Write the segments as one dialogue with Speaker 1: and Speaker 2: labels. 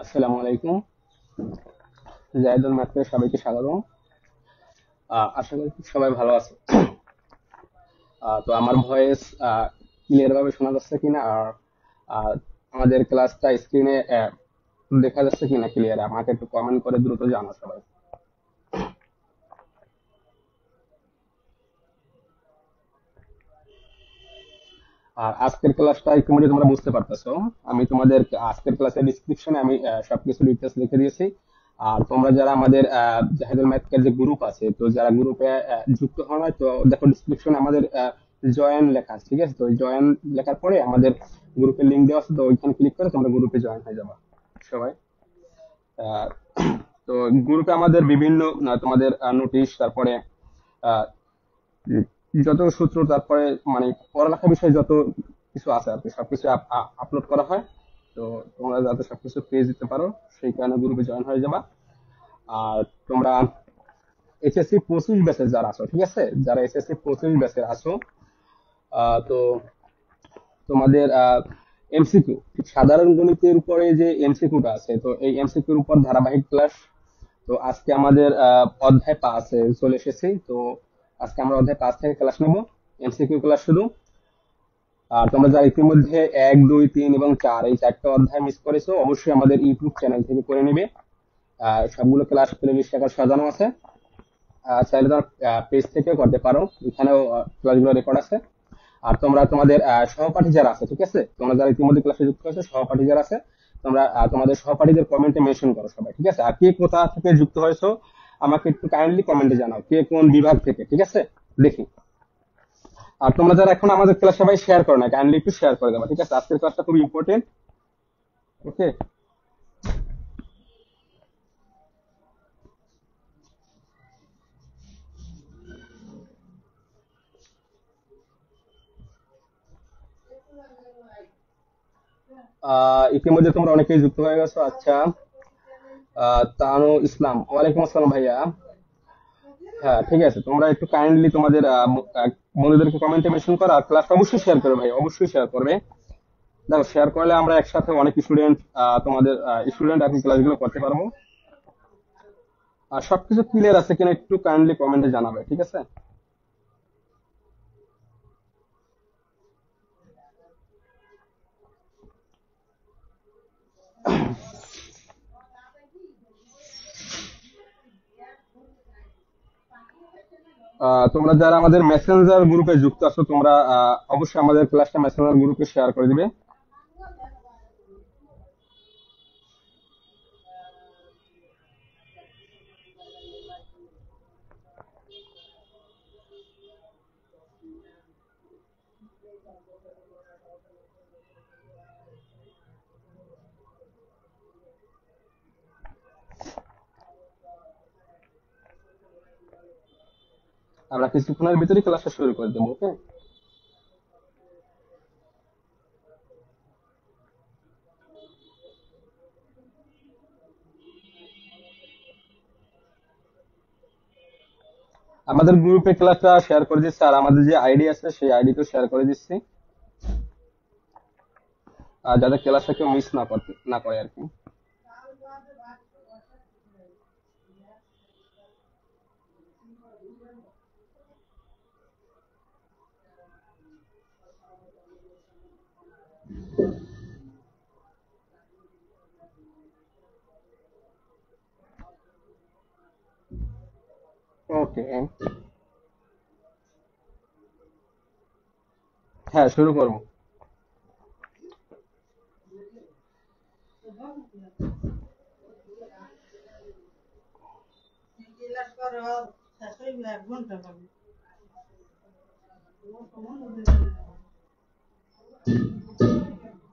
Speaker 1: আসসালামু আলাইকুম। জায়দুল ম্যাথে সবাইকে স্বাগতম। আশা করি সবাই ভালো আছে। তো আমার ভয়েস ক্লিয়ার ভাবে শোনা যাচ্ছে কিনা, আর আহ, আমাদের ক্লাসটা স্ক্রিনে দেখা যাচ্ছে কিনা ক্লিয়ার, আমাকে একটু কমেন্ট করে দ্রুত জানা সবাই। আর আজকের ক্লাসটা ইতিমধ্যে তোমরা বুঝতে পারতেছো। আমি তোমাদের আজকের ক্লাসের ডিসক্রিপশনে আমি সবকিছু ডিটেলস লিখে দিয়েছি। আর তোমরা যারা আমাদের জাহেদুল ম্যাথের যে গ্রুপ আছে, তো যারা গ্রুপে যুক্ত হওয়া হয়, তো দেখো ডিসক্রিপশনে আমাদের জয়েন লেখা আছে, ঠিক আছে? তো জয়েন লেখার পরে আমাদের গ্রুপের লিংক দেওয়া আছে, তো ওইখানে ক্লিক করে তোমরা গ্রুপে জয়েন হয়ে যাবে সবাই। আহ, তো গ্রুপে আমাদের বিভিন্ন তোমাদের নোটিশ, তারপরে আহ, যত সূত্র, তারপরে মানে পড়ালেখা বিষয়ে যত কিছু আছে আর কি, সবকিছু আপলোড করা হয়। তো তোমরা যাতে সবকিছু পেয়ে যেতে পারো, সেই কারণে গ্রুপে জয়েন হয়ে যাবা। আর তোমরা এইচএসসি 25 ব্যাচের যারা আছো, ঠিক আছে, যারা এইচএসসি 25 ব্যাচের আছো, তো তোমাদের এমসিকিউ, সাধারণ গণিতের উপরে যে এমসিকিউটা আছে, তো এই এমসিকিউর উপর ধারাবাহিক ক্লাস। তো আজকে আমাদের অধ্যায় 5 চলে এসেছি। তো আজকে আমরা অধ্যায় 5 থেকে ক্লাস নেব, এমসিকিউ ক্লাস শুধু। আর তোমরা যারা ইতিমধ্যে 1, 2, 3 এবং 4 এই 4টা অধ্যায় মিস করেছো, অবশ্যই আমাদের ইউটিউব চ্যানেল থেকে করে নিবে। সবগুলো ক্লাস প্লেলিস্ট আকারে সাজানো আছে। চাইলে তোমরা পেজ থেকেও করতে পারো, এখানেও ক্লাসগুলো রেকর্ড আছে। আর তোমরা তোমাদের সহপাঠী যারা আছে, ঠিক আছে, তোমরা যারা ইতিমধ্যে ক্লাসে যুক্ত হয়েছে, সহপাঠী যারা আছে, তোমরা তোমাদের সহপাঠীদের কমেন্টে মেনশন করো সবাই, ঠিক আছে? আর কে কোথা থেকে যুক্ত হয়েছো আমাকে একটু কাইন্ডলি কমেন্টে জানাও, কে কোন বিভাগ থেকে, ঠিক আছে? দেখি। আর তোমরা যারা এখন আমাদের ক্লাস সবাই শেয়ার করো না, কাইন্ডলি একটু শেয়ার করে দেবা, ঠিক আছে? আজকের ক্লাসটা খুব ইম্পর্টেন্ট। ওকে। ইতিমধ্যে তোমরা অনেকেই যুক্ত হয়ে গেছো। আচ্ছা, তানু ইসলাম, ওয়ালাইকুম আসসালাম ভাইয়া। হ্যাঁ, ঠিক আছে, তোমরা একটু কাইন্ডলি তোমাদের বন্ধুদেরকে কমেন্টে মেনশন করো, আর ক্লাসটা অবশ্যই শেয়ার করবে ভাই, অবশ্যই শেয়ার করবে। দেখো, শেয়ার করলে আমরা একসাথে অনেক স্টুডেন্ট, তোমাদের স্টুডেন্ট আর কি ক্লাসগুলো করতে পারবো। আর সবকিছু ক্লিয়ার আছে কিনা একটু কাইন্ডলি কমেন্টে জানাবে, ঠিক আছে? তোমরা যারা আমাদের মেসেঞ্জার গ্রুপে যুক্ত আছো, তোমরা অবশ্যই আমাদের ক্লাসটা মেসেঞ্জার গ্রুপে শেয়ার করে দিবে। আমরা কিছুক্ষণের ভিতরে ক্লাসটা শুরু করে দেবো। ওকে, আমাদের গ্রুপে ক্লাসটা শেয়ার করে দিচ্ছি, আর আমাদের যে আইডি আছে সেই আইডি তো শেয়ার করে দিচ্ছি, আর যাতে ক্লাসটা কেউ মিস না করে আর কি। ওকে, হ্যাঁ শুরু করবো।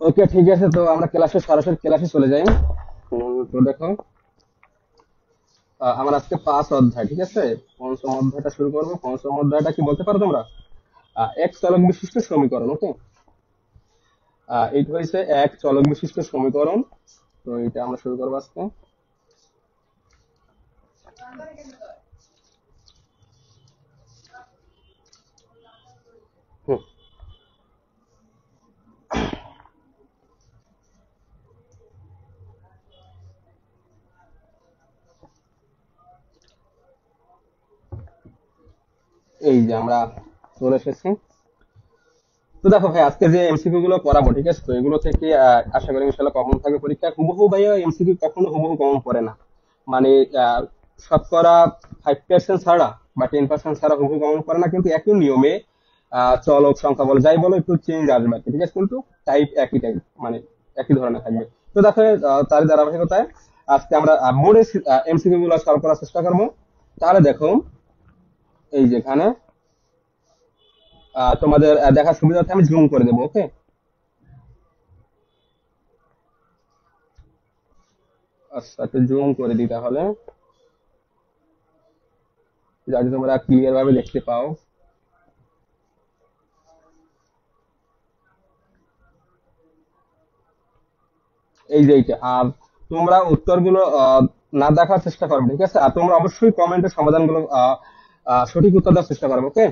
Speaker 1: ওকে ঠিক আছে, তো আমরা সরাসরি ক্লাসে চলে যাই। তো দেখো, আমার আজকে 5 অধ্যায়, ঠিক আছে। পঞ্চম অধ্যায়টা শুরু করবো। পঞ্চম অধ্যায়টা কি বলতে পারো তোমরা? এক চলক বিশিষ্ট সমীকরণ। ওকে, এইটা হয়েছে এক চলক বিশিষ্ট সমীকরণ। তো এটা আমরা শুরু করবো আজকে। হুম, এই যে আমরা চলে এসেছি। তো দেখো ভাই, আজকে যে এমসিকিউ গুলো করাবো, ঠিক আছে, তো এগুলো থেকে আশা করি ইনশাল্লাহ কমন থাকবে পরীক্ষা। হুবহু ভাইয়া এমসিকিউ কখনো হুবহু কমন পড়ে না, মানে শতকরা 5% ছাড়া বা 10% ছাড়া হুবহু কমন পড়ে না, কিন্তু একই নিয়মে চলক সংখ্যা বলো যাই বলো একটু চেঞ্জ আসবে আর কি, ঠিক আছে, কিন্তু টাইপ মানে একই ধরনের থাকবে। তো দেখো, তার ধারাবাহিকতায় আজকে আমরা বোর্ডে এমসিকিউ গুলো সলভ করার চেষ্টা করবো। তাহলে দেখো, এই যেখানে তোমাদের দেখার সুবিধার্থে আমি জুম করে দেবো। ওকে, আচ্ছা একটু জুম করে দিই তাহলে, যাতে তোমরা ক্লিয়ার ভাবে দেখতে পাও। এই যে এইটা, আর তোমরা উত্তরগুলো না দেখার চেষ্টা করবে, ঠিক আছে। আর তোমরা অবশ্যই কমেন্টের সমাধানগুলো সঠিক উত্তর দেওয়ার চেষ্টা করবে। ওকে,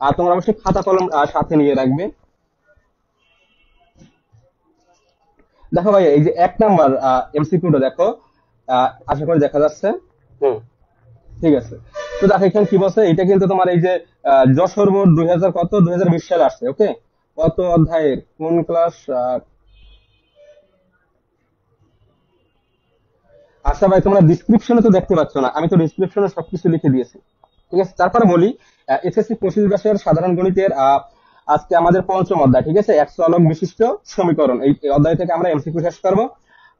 Speaker 1: আর তোমরা অবশ্যই খাতা কলম সাথে নিয়ে রাখবে। দেখো ভাই, এই যে 1 নাম্বার এমসিকিউটা দেখো, আশা করি দেখা যাচ্ছে। হুম, ঠিক আছে। তো দেখো এখানে কি বলছে, এটা কিন্তু তোমার এই যে যশোর বোর্ড 2020 সালে আসছে। ওকে, কত অধ্যায়ের কোন ক্লাস? আচ্ছা ভাই, তোমরা ডিসক্রিপশনে তো দেখতে পাচ্ছ না, আমি তো ডিসক্রিপশনে সবকিছু লিখে দিয়েছি, ঠিক আছে। তারপরে বলি, এসএসসি 25 সাধারণ গণিতের আজকে আমাদের পঞ্চম অধ্যায়, ঠিক আছে, এক চলক বিশিষ্ট সমীকরণ। এই অধ্যায় থেকে আমরা এমসিকিউ শেষ করবো।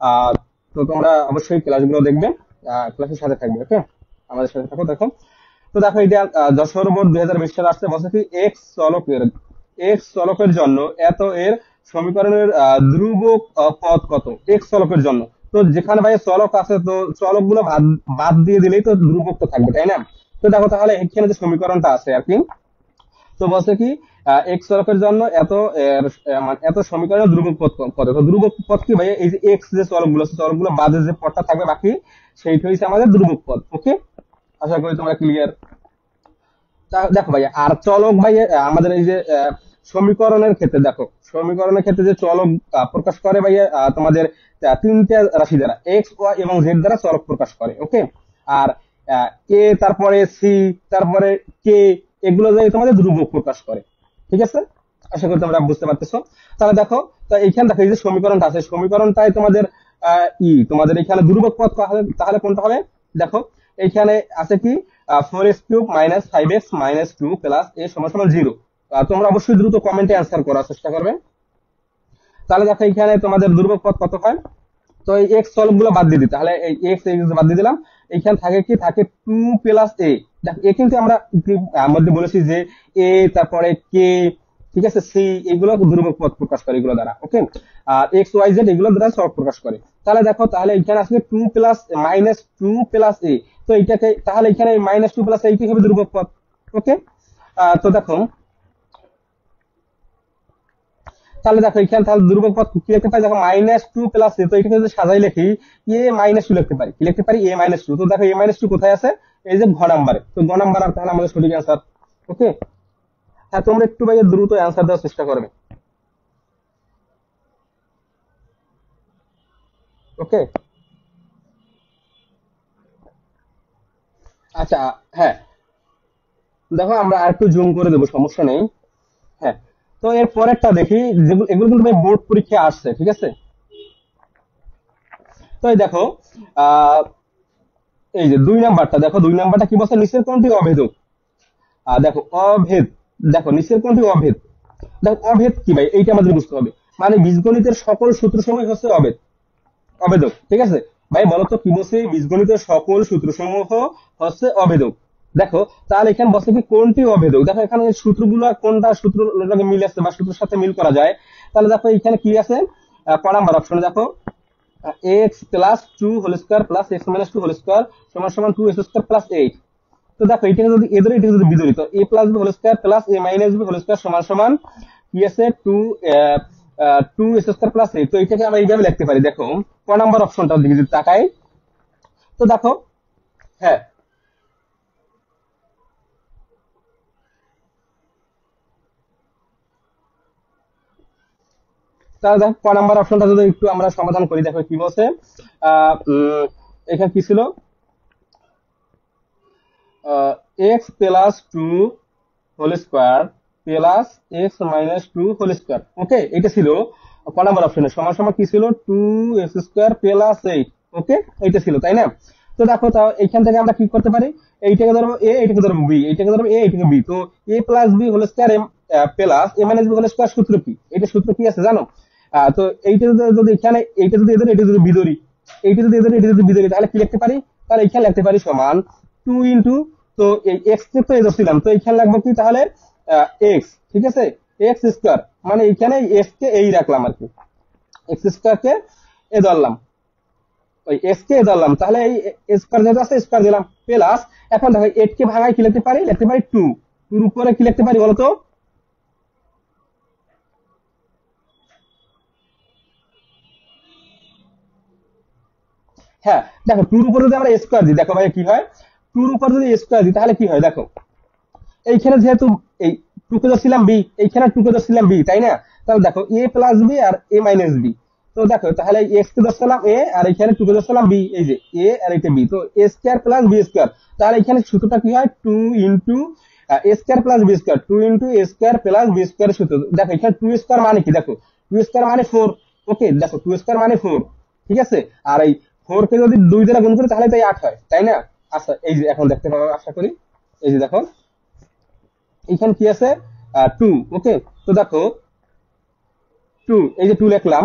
Speaker 1: আহ তো তোমরা অবশ্যই ক্লাসগুলো দেখবে, ক্লাসের সাথে থাকবে। ওকে, আমাদের সাথে থাকো। দেখো, তো দেখো এটা যশোর বোর্ড 2020 সালে আসছে, বলছে কি এক্স চলকের জন্য এত এর সমীকরণের ধ্রুবক পদ কত এক্স চলকের জন্য। তো যেখানে ভাই চলক আছে, তো চলক গুলো বাদ বাদ দিয়ে দিলেই তো ধ্রুবক তো থাকবে, তাই না? তো দেখো তাহলে এখানে যে সমীকরণটা আছে আর কি, তো বলছে কি এক্স চলকের জন্য মানে এত সমীকরণের ধ্রুবক পদ কত। তো ধ্রুবক পদ কি ভাই, এই যে এক্স যে চলকগুলো আছে, চলকগুলো বাদে যে পদটা থাকবে বাকি, সেইটা হচ্ছে আমাদের ধ্রুবক পদ। ওকে, আশা করি তোমরা ক্লিয়ার। দেখো ভাই, আর চলক ভাই আমাদের এই যে সমীকরণের ক্ষেত্রে দেখো, সমীকরণের ক্ষেত্রে যে চলক প্রকাশ করে ভাই তোমাদের তিনটে রাশি দ্বারা, এক্স ওয়াই এবং জেড দ্বারা চলক প্রকাশ করে। ওকে, আর এ তারপরে সি তারপরে কে, এগুলো দিয়ে তোমাদের ধ্রুবক প্রকাশ করে, ঠিক আছে। আশা করি তোমরা বুঝতে পারতেছো। তাহলে দেখো, তো এইখানে দেখো এই যে সমীকরণটা আছে, সমীকরণটাই তোমাদের তোমাদের এখানে ধ্রুবক পদ তাহলে কোনটা হবে? দেখো এইখানে আছে কি 4x³ - 5x - 2 প্লাস a = 0। তোমরা অবশ্যই দ্রুত কমেন্টে অ্যান্সার করার চেষ্টা করবে। তাহলে দেখো এখানে তোমাদের ধ্রুবক পদ কত হয়। তো এই এক্স চলক গুলো বাদ দিয়ে দিই, তাহলে এই এক্স বাদ দিয়ে দিলাম। এখানে থাকে কি, থাকে 2 + a। দেখো এ কিন্তু আমরা মধ্যে বলেছি যে এ তারপরে কে, ঠিক আছে, সি, এগুলো ধ্রুবক পদ প্রকাশ করে এগুলো দ্বারা। ওকে, আর এক্স ওয়াই জেড এগুলো দ্বারা সব প্রকাশ করে। তাহলে দেখো, তাহলে এখানে আসবে 2 + -2 + a। তো এইটাকে তাহলে এখানে -2 + a হবে ধ্রুবক পদ। ওকে, তো দেখো, তাহলে দেখো এখানে তাহলে ধ্রুবক পদ কি লিখতে পারি, দেখো -2 + a, তো এটাকে যদি সাজাই লিখি a-2 লিখতে পারি, কি লিখতে পারি a-2। তো দেখো a-2 কোথায় আছে, এই যে ঘ নাম্বারে, তো ঘ নাম্বার আর তাহলে আমাদের সঠিক অ্যান্সার। ওকে, হ্যাঁ তোমরা একটু ভাই দ্রুত অ্যান্সার দেওয়ার চেষ্টা করবে। ওকে, আচ্ছা, হ্যাঁ দেখো আমরা আর একটু জুম করে দেবো, সমস্যা নেই। হ্যাঁ, তো এর পরেরটা দেখি, যেগুলো এগুলো কিন্তু ভাই বোর্ড পরীক্ষায় আসছে, ঠিক আছে। তো এই দেখো, আহ এই যে 2 নাম্বারটা দেখো, 2 নাম্বারটা কি বলছে, নিচের কোনটি অভেদক। দেখো অভেদ, দেখো নিচের কোনটি অভেদ। দেখো অভেদ কি ভাই, এইটা আমাদের বুঝতে হবে। মানে বীজগণিতের সকল সূত্রসমূহ হচ্ছে অভেদ, অবেদক, ঠিক আছে। ভাই বলতো কি বলছে, বীজগণিতের সকল সূত্রসমূহ হচ্ছে অবেদক। দেখো তাহলে এখানে বলছে কি কোনটি অবেদক, দেখো এখানে সূত্রগুলো কোনটা সূত্র মিল আছে বা সূত্রের সাথে মিল করা যায়। তাহলে দেখো এখানে কি আছে, ক নাম্বার অপশনে দেখো, x+2 whole square plus x-2 whole square সমান সমান 2x² + 8। তো দেখো এটাকে যদি এদের এটাকে যদি বিপরীত, a+b whole square plus a-b whole square সমান সমান কি আছে, 2x² + 8। তো এটাকে আমরা এইভাবে লিখতে পারি। দেখো ক নাম্বার অপশনটার দিকে যদি তাকাই, তো দেখো, হ্যাঁ তাহলে দেখো ক নাম্বার অপশনটা যদি একটু আমরা সমাধান করি, দেখো কি বলছে, এখানে কি ছিল, x+2 whole square plus x-2 whole square. Okay, এটা ছিল ক নাম্বার অপশনে, সমান সমান কি ছিল, 2x² + 8। ওকে, এটা ছিল তাই না। তো দেখো তাও এইখান থেকে আমরা কি করতে পারি, এইটাকে ধরবো a, এইটাকে ধরবো b, এইটাকে ধরবো a, এইটাকে b। তো a+b whole square plus a-b whole square সূত্র কি, এটা সূত্র কি আছে জানো। তো এইটা যদি এখানে এইটা যদি এদের এটা যদি বিদরি, এইটা যদি এদের এটা যদি বিদরি, তাহলে কি লিখতে পারি, তাহলে এখানে লিখতে পারি সমান 2 তো এই এক্স কে তো এই ধরছিলাম, তো এখানে লাগবে কি তাহলে এক্স, ঠিক আছে, x² মানে এখানে এক্স কে এই রাখলাম আর কি, x² কে এ ধরলাম, ওই এক্স কে এ ধরলাম, তাহলে এই স্কয়ার যেটা আছে স্কয়ার দিলাম প্লাস। এখন দেখো 8 কে ভাঙায় কি লিখতে পারি, লিখতে পারি 2, টুর উপরে কি লিখতে পারি বলতো। হ্যাঁ দেখো টুর উপরে যদি আমরা স্কয়ার দিই, দেখো ভাই কি হয়, টুর উপর যদি স্কয়ার দিই তাহলে কি হয়, দেখো এইখানে যেহেতু এই টুকে ধরছিলাম বি, এইখানে টুকে ধরছিলাম বি, তাই না। তাহলে দেখো a+b আর a-b, তো দেখো তাহলে এক্স কে ধরছিলাম এ আর এখানে টুকে ধরছিলাম বি, এই যে এ আর এটা বি, তো a² + b²। তাহলে এখানে সূত্রটা কি হয়, 2 a² + b², 2 a² + b² সূত্র। দেখো এখানে 2² মানে কি, দেখো 2² মানে 4। ওকে, দেখো 2² মানে 4, ঠিক আছে। আর এই 4 কে যদি 2 দ্বারা গুণ করি তাহলে তাই 8 হয়, তাই না। আচ্ছা এই যে এখন দেখতে পাবো আশা করি, এই যে দেখো এখানে কি আছে, 2। ওকে, তো দেখো 2, এই যে 2 লিখলাম,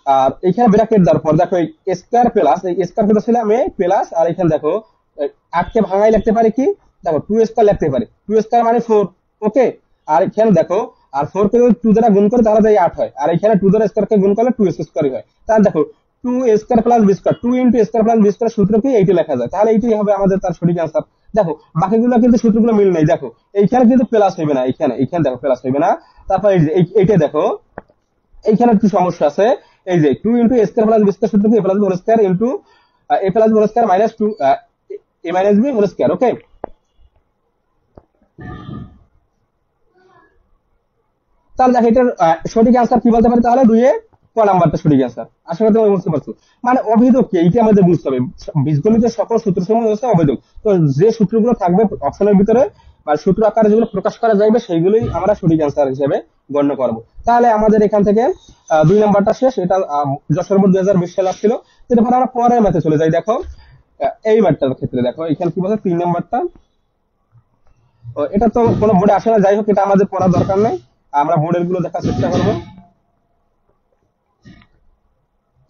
Speaker 1: আর এখানে ব্র্যাকেট দেওয়ার পর দেখো এই স্কয়ার প্লাস, এই স্কয়ার কে ছিলাম এ প্লাস, আর এখানে দেখো 8 কে ভাঙাই লিখতে পারি কি, দেখো 2² লিখতে পারি, 2² মানে 4। ওকে, আর এখানে দেখো, আর 4 কে যদি 2 দ্বারা গুণ করে তাহলে তাই 8 হয়, আর এখানে 2 দ্বারা স্কয়ার কে গুণ করলে 2 স্কয়ার হয়। তাহলে দেখো 2 a² + b², 2 a² + b² সূত্র কি এইটা লেখা যায়, তাহলে এইটাই হবে আমাদের তার সঠিক অ্যান্সার। দেখো বাকিগুলো কিন্তু সূত্রগুলো মিল নেই, দেখো এইখানে কিন্তু প্লাস হইবে না, এইখানে এইখানে দেখো প্লাস হইবে না। তারপর এই যে এইটা দেখো, এইখানে একটু সমস্যা আছে, এই যে 2 a² + b² সূত্র কি a+b² into a+b² minus 2 a-b²। ওকে, তাহলে দেখো এটার সঠিক অ্যান্সার কি বলতে পারি, তাহলে 2 এ ক নাম্বারটা সঠিক অ্যান্সার। আশা করি তুমি বুঝতে পারছো। মানে অভেদক কি এইটা আমাদের বুঝতে হবে, বীজগণিতের সকল সূত্রসমূহ হচ্ছে অভেদক। তো যে সূত্রগুলো থাকবে অপশনের ভিতরে বা সূত্র আকারে যেগুলো প্রকাশ করা যাবে সেইগুলোই আমরা সঠিক অ্যান্সার হিসেবে গণ্য করব। তাহলে আমাদের এখান থেকে 2 নাম্বারটা শেষ, এটা যশোর বোর্ড 2020 সালে আসছিল। এরপর আমরা পরের ম্যাথে চলে যাই। দেখো এই ম্যাথটার ক্ষেত্রে দেখো এখানে কি বলছে, 3 নাম্বারটা, এটা তো কোনো বোর্ডে আসে না, যাই হোক এটা আমাদের পড়ার দরকার নেই, আমরা বোর্ডের গুলো দেখার চেষ্টা করবো।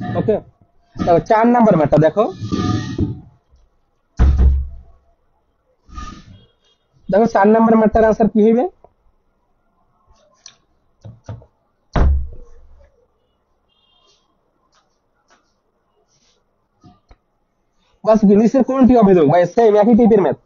Speaker 1: ওকে, দেখো 4 নাম্বার ম্যাথটা দেখো, দেখো 4 নাম্বার ম্যাথটার আনসার কি হইবে, বাস কি নিচের কোনটি অভেদক, ভাই সেম একই টাইপের ম্যাথ।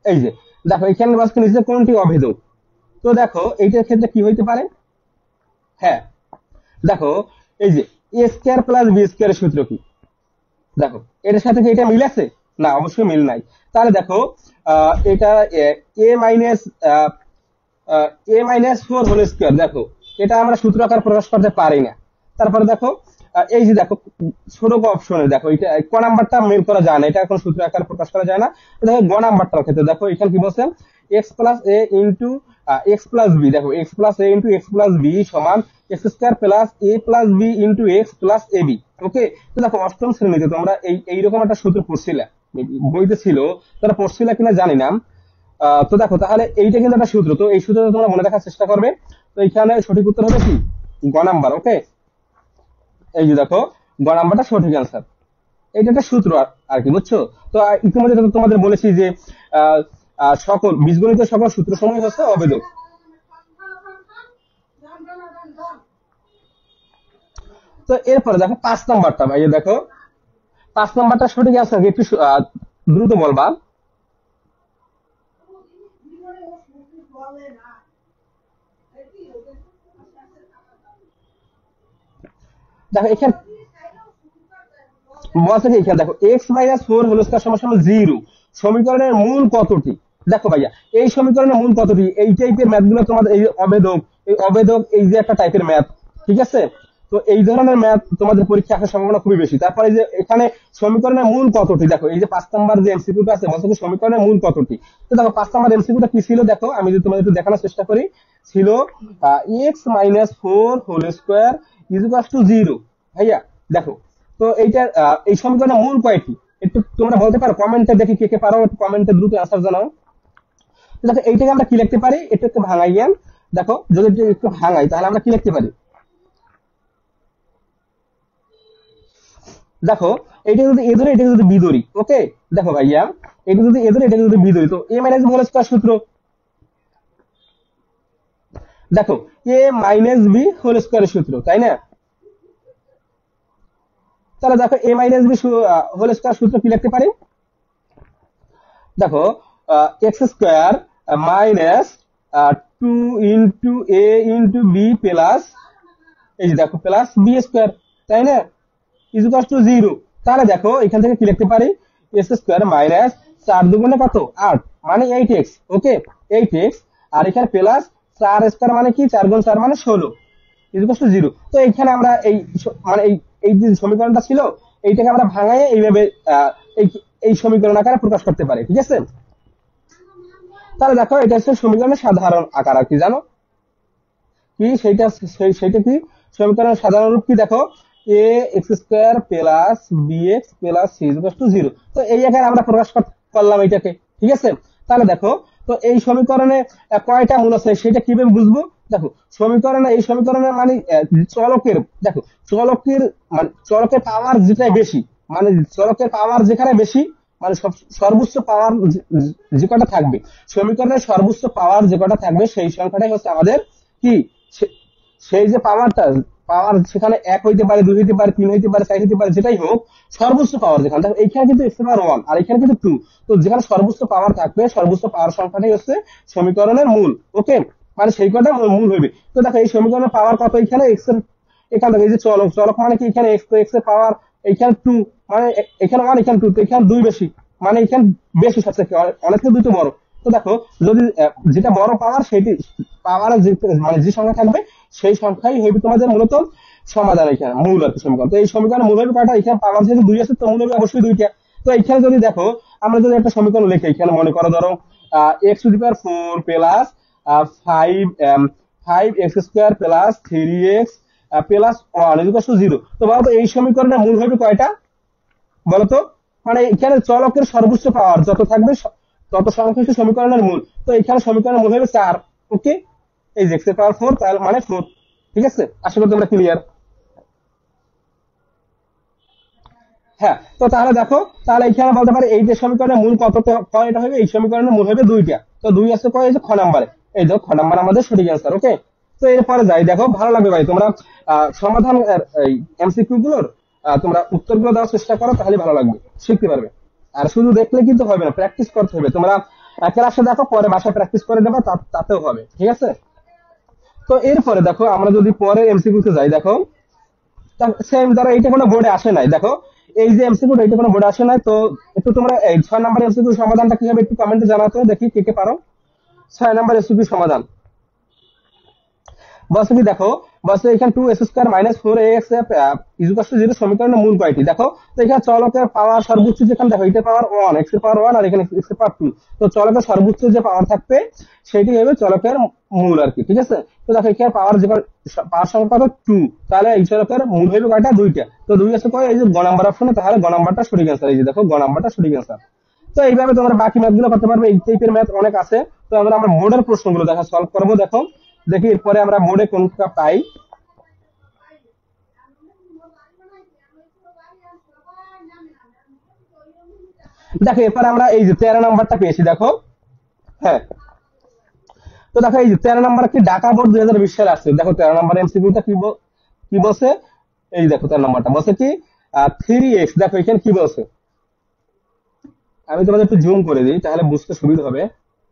Speaker 1: এই যে দেখো এখানে বাক্সের নিচে কোনটি অভেদক। তো দেখো এইটার ক্ষেত্রে কি হইতে পারে, হ্যাঁ দেখো এই যে এ স্কয়ার প্লাস বি স্কয়ারের সূত্র কি, দেখো এটার সাথে কি এটা মিল আছে? না, অবশ্যই মিল নাই। তাহলে দেখো এটা এ মাইনাস ফোর হোল স্কয়ার, দেখো এটা আমরা সূত্র আকার প্রকাশ করতে পারি না। তারপরে দেখো এই যে দেখো ছোট অপশনে দেখো এটা ক নাম্বারটা মেল করা যায় না, এটা এখন সূত্র আকার প্রকাশ করা যায় না। দেখো গ নাম্বারটার ক্ষেত্রে দেখো এখানে কি বলছেন, x plus a into x plus b, দেখো x plus a into x plus b সমান x square plus a plus b into x plus a b. Okay, তো দেখো অষ্টম শ্রেণীতে তোমরা এইরকম একটা সূত্র পড়ছিলা, বইতে ছিল, তারা পড়ছিলা কিনা জানি না। তো দেখো তাহলে এইটা কিন্তু একটা সূত্র, তো এই সূত্রটা তোমরা মনে রাখার চেষ্টা করবে। তো এখানে সঠিক উত্তর হবে কি গ নাম্বার। ওকে, এই যে দেখো গ নাম্বারটা সঠিক অ্যান্সার। এটা একটা সূত্র আর কি, বুঝছো? তো ইতিমধ্যে তো তোমাদের বলেছি যে আহ, সকল বীজগণিতের সকল সূত্র সমূহ হচ্ছে অবেদক। তো এরপরে দেখো 5 নাম্বারটা, ভাইয়া দেখো 5 নাম্বারটা সঠিক অ্যান্সার কি একটু দ্রুত বলবা। দেখো এখানে বলছে কি, এখানে দেখো x minus four whole square সমান সমান 0, সমীকরণের মূল কতটি? দেখো ভাইয়া এই সমীকরণের মূল কতটি, এই টাইপের ম্যাথ গুলো তোমাদের এই অবেদক, এই যে একটা টাইপের ম্যাথ, ঠিক আছে? তো এই ধরনের ম্যাথ তোমাদের পরীক্ষা আসার সম্ভাবনা খুবই বেশি। তারপরে যে এখানে সমীকরণের মূল কতটি, দেখো এই যে 5 নাম্বার যে এমসিকিউটা আছে বলছে কি সমীকরণের মূল কতটি। তো দেখো 5 নাম্বার এমসিকিউটা কি ছিল, দেখো আমি যদি তোমাদের একটু দেখানোর চেষ্টা করি, ছিল x minus four whole square is equal to 0। ভাইয়া দেখো তো এইটার এই সমীকরণের মূল কয়টি একটু তোমরা বলতে পারো? কমেন্টে দেখি কে কে পারো, কমেন্টে দ্রুত আনসার জানাও। দেখো এইটাকে আমরা কি লিখতে পারি, একটু একটু ভাঙাইয়েন। দেখো যদি একটু ভাঙাই তাহলে আমরা কি লিখতে পারি, দেখো এইটা যদি এ ধরে, এটা যদি বি ধরি। ওকে, দেখো ভাইয়া এটা যদি এ ধরে, এটা যদি বি ধরি, তো এ মাইনাস বি হোল স্কয়ার সূত্র, দেখো এ মাইনাস বি হোল স্কয়ারের সূত্র, তাই না? তাহলে দেখো এ মাইনাস বি হোল স্কয়ার সূত্র কি লিখতে পারি, দেখো x square minus 2 × a × b plus এই যে দেখো প্লাস বি স্কোয়ার, তাই না, ইজ ইকুয়াল টু 0। তাহলে দেখো এখান থেকে কি লিখতে পারি, এক্স স্কোয়ার মাইনাস 4 × 2 = কত 8 মানে 8x। ওকে, 8x, আর এখানে প্লাস 4 স্কোয়ার মানে কি 4 × 4 মানে 16 ইজ ইকুয়াল টু 0। তো এখানে আমরা এই মানে এই যে সমীকরণটা ছিল এইটাকে আমরা ভাঙায় এইভাবে এই এই সমীকরণ আকারে প্রকাশ করতে পারি, ঠিক আছে? তাহলে দেখো এটা হচ্ছে সমীকরণের সাধারণ আকার আর কি, জানো কি সেইটা, সেইটা কি সমীকরণের সাধারণ রূপ কি, দেখো a x square plus b x plus c is equal to 0। তো এই আকারে আমরা প্রকাশ করলাম এইটাকে, ঠিক আছে? তাহলে দেখো তো এই সমীকরণে কয়টা মূল আছে সেটা কিভাবে বুঝবো, দেখো সমীকরণে এই সমীকরণে মানে চলকের, দেখো চলকের মানে চলকের পাওয়ার যেটাই বেশি, মানে চলকের পাওয়ার যেখানে বেশি মানে সর্বোচ্চ পাওয়ার যে কটা থাকবে, সমীকরণের সর্বোচ্চ পাওয়ার যে কটা থাকবে সেই সংখ্যাটাই হচ্ছে আমাদের কি সেই যে পাওয়ারটা, পাওয়ার সেখানে 1 হইতে পারে, 2 হইতে পারে, 3 হইতে পারে, 4 হইতে পারে, যেটাই হোক সর্বোচ্চ পাওয়ার যেখানে, দেখো এইখানে কিন্তু x পাওয়ার 1 আর এখানে কিন্তু 2, তো যেখানে সর্বোচ্চ পাওয়ার থাকবে সর্বোচ্চ পাওয়ার সংখ্যাটাই হচ্ছে সমীকরণের মূল। ওকে, মানে সেই কটা মূল হইবে। তো দেখো এই সমীকরণের পাওয়ার কত, এখানে x এর, এখান থেকে এই যে চলক, চলক মানে কি এখানে x, তো x এর পাওয়ার এখানে 2 মানে এখানে 1 এখানে 2, তো এখানে 2 বেশি মানে এখানে বেশি সবচেয়ে অনেক থেকে 2 তো বড়। তো দেখো যদি যেটা বড় পাওয়ার সেটি পাওয়ারের যে মানে যে সংখ্যা থাকবে সেই সংখ্যাই হবে তোমাদের মূলত সমাধান, এখানে মূল আর কি সমীকরণ। তো এই সমীকরণের মূল হবে কয়টা, এখানে পাওয়ার যেহেতু 2 আছে তো মূল হবে অবশ্যই 2টা। তো এখানে যদি দেখো আমরা যদি একটা সমীকরণ লিখি, এখানে মনে করো ধরো x⁴ plus 5x² plus 3x plus 1 is equal to 0। তো বলতো এই সমীকরণের মূল হবে কয়টা বলতো, মানে এখানে চলকের সর্বোচ্চ পাওয়ার যত থাকবে তত সংখ্যা হচ্ছে সমীকরণের মূল। তো এখানে সমীকরণের মূল হবে 4। ওকে, এই যে x⁴ তার মানে 4, ঠিক আছে? আশা করি তোমরা ক্লিয়ার। হ্যাঁ, তো তাহলে দেখো তাহলে এখানে বলতে পারি এই যে সমীকরণের মূল কয়টা হবে, এই সমীকরণের মূল হবে 2টা। তো 2 আছে কয়, এই যে খ নাম্বারে, এই দেখো খ নাম্বার আমাদের সঠিক অ্যান্সার। ওকে, তো এরপরে যাই, দেখো ভালো লাগবে ভাই তোমরা সমাধান এই এমসিকিউ গুলোর তোমরা উত্তরগুলো দেওয়ার চেষ্টা করো, তাহলে ভালো লাগবে, শিখতে পারবে। আর শুধু দেখলে কিন্তু হবে না, প্র্যাকটিস করতে হবে। তোমরা ক্লাসে দেখো, পরে বাসায় প্র্যাকটিস করে দেবা, তাতেও হবে, ঠিক আছে। তো এরপরে দেখো আমরা যদি পরে এমসিকিউ তে যাই, দেখো সেম ধরো এইটা কোনো বোর্ডে আসে নাই, দেখো এই যে এমসিকিউ এইটা কোনো বোর্ডে আসে নাই, তো একটু তোমরা এই 6 নাম্বার এমসিকিউ সমাধানটা কি হবে একটু কমেন্টে জানাতো, দেখি কে কে পারো। 6 নাম্বার এমসিকিউ সমাধান বলছে কি, দেখো বলছে এখানে 2x² - 4ax = 0 সমীকরণের মূল কয়টি, দেখো তো এখানে চলকের পাওয়ার সর্বোচ্চ যেখানে দেখো এটা পাওয়ার 1, x এর পাওয়ার 1 আর এখানে x এর পাওয়ার 2, তো চলকের সর্বোচ্চ যে পাওয়ার থাকবে সেটি হবে চলকের মূল আর কি, ঠিক আছে। তো দেখো এখানে পাওয়ার যে পাওয়ার সংখ্যা কত 2, তাহলে এই চলকের মূল হবে কয়টা, দুইটা, তো 2 আছে কয়, এই যে গ নাম্বার অপশনে, তাহলে গ নাম্বারটা সঠিক অ্যান্সার, এই যে দেখো গ নাম্বারটা সঠিক অ্যান্সার। তো এইভাবে তোমরা বাকি ম্যাথ গুলো করতে পারবে, এই টাইপের ম্যাথ অনেক আছে। তো আমরা বোর্ডের প্রশ্নগুলো দেখা সলভ করবো, দেখো দেখি এরপরে আমরা বোর্ডে কোনটা পাই। দেখো এরপরে আমরা এই যে 13 নাম্বারটা পেয়েছি, দেখো হ্যাঁ। তো দেখো এই যে 13 নাম্বার কি ঢাকা বোর্ড 2020 সালে আসছে, দেখো 13 নাম্বার এমসিকিউটা কি বলছে, এই দেখো 13 নাম্বারটা বলছে কি 3x, দেখো এখানে কি বলছে, আমি তোমাদের একটু জুম করে দিই তাহলে বুঝতে সুবিধা হবে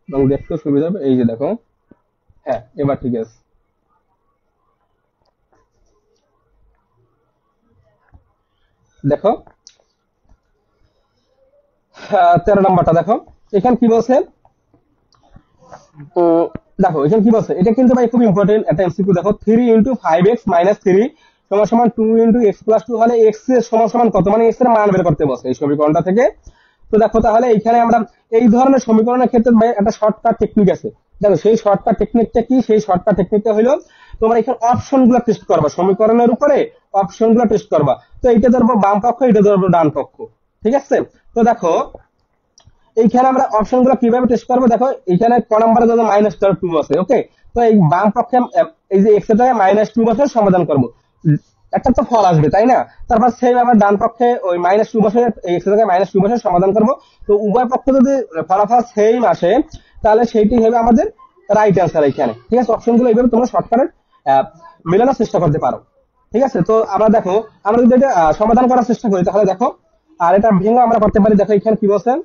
Speaker 1: এবং দেখতেও সুবিধা হবে, এই যে দেখো, হ্যাঁ এবার ঠিক আছে। দেখো 13 নাম্বারটা দেখো এখানে কি বলছে, দেখো এখানে কি বলছে, এটা কিন্তু ভাই খুব ইম্পর্টেন্ট একটা এমসিকিউ, দেখো 3 × 5x - 3 = 2 × x + 2 হলে x এর সমান কত, মানে x এর মান বের করতে বলছে এই সমীকরণটা থেকে। তো দেখো তাহলে এখানে আমরা এই ধরনের সমীকরণের ক্ষেত্রে ভাই একটা শর্টকাট টেকনিক আছে, দেখো সেই শর্টকাট টেকনিকটা কি, সেই শর্টকাট টেকনিকটা হলো তোমরা এখানে অপশন গুলো টেস্ট করবা, সমীকরণের উপরে অপশন গুলো টেস্ট করবা। তো এইটা ধরবো বাম পক্ষ, এটা ধরবো ডান পক্ষ, ঠিক আছে। তো দেখো এইখানে আমরা অপশন গুলো কিভাবে টেস্ট করবো, দেখো এইখানে ক নাম্বারে যদি -2 আছে, ওকে, তো এই বাম পক্ষে এই যে x এর জায়গায় -2 বসে সমাধান করবো, একটা তো ফল আসবে তাই না, তারপর সেই আবার ডান পক্ষে ওই -2 বসে x এর জায়গায় -2 বসে সমাধান করবো। তো উভয় পক্ষে যদি ফলাফল সেম আসে তাহলে সেইটি হবে আমাদের রাইট অ্যান্সার এখানে, ঠিক আছে। অপশন গুলো এইভাবে তোমরা শর্টকাটে মেলানোর চেষ্টা করতে পারো, ঠিক আছে। তো আমরা দেখো আমরা যদি এটা সমাধান করার চেষ্টা করি তাহলে দেখো, আর এটা ভেঙে আমরা করতে পারি, দেখো এখানে কি বলছেন,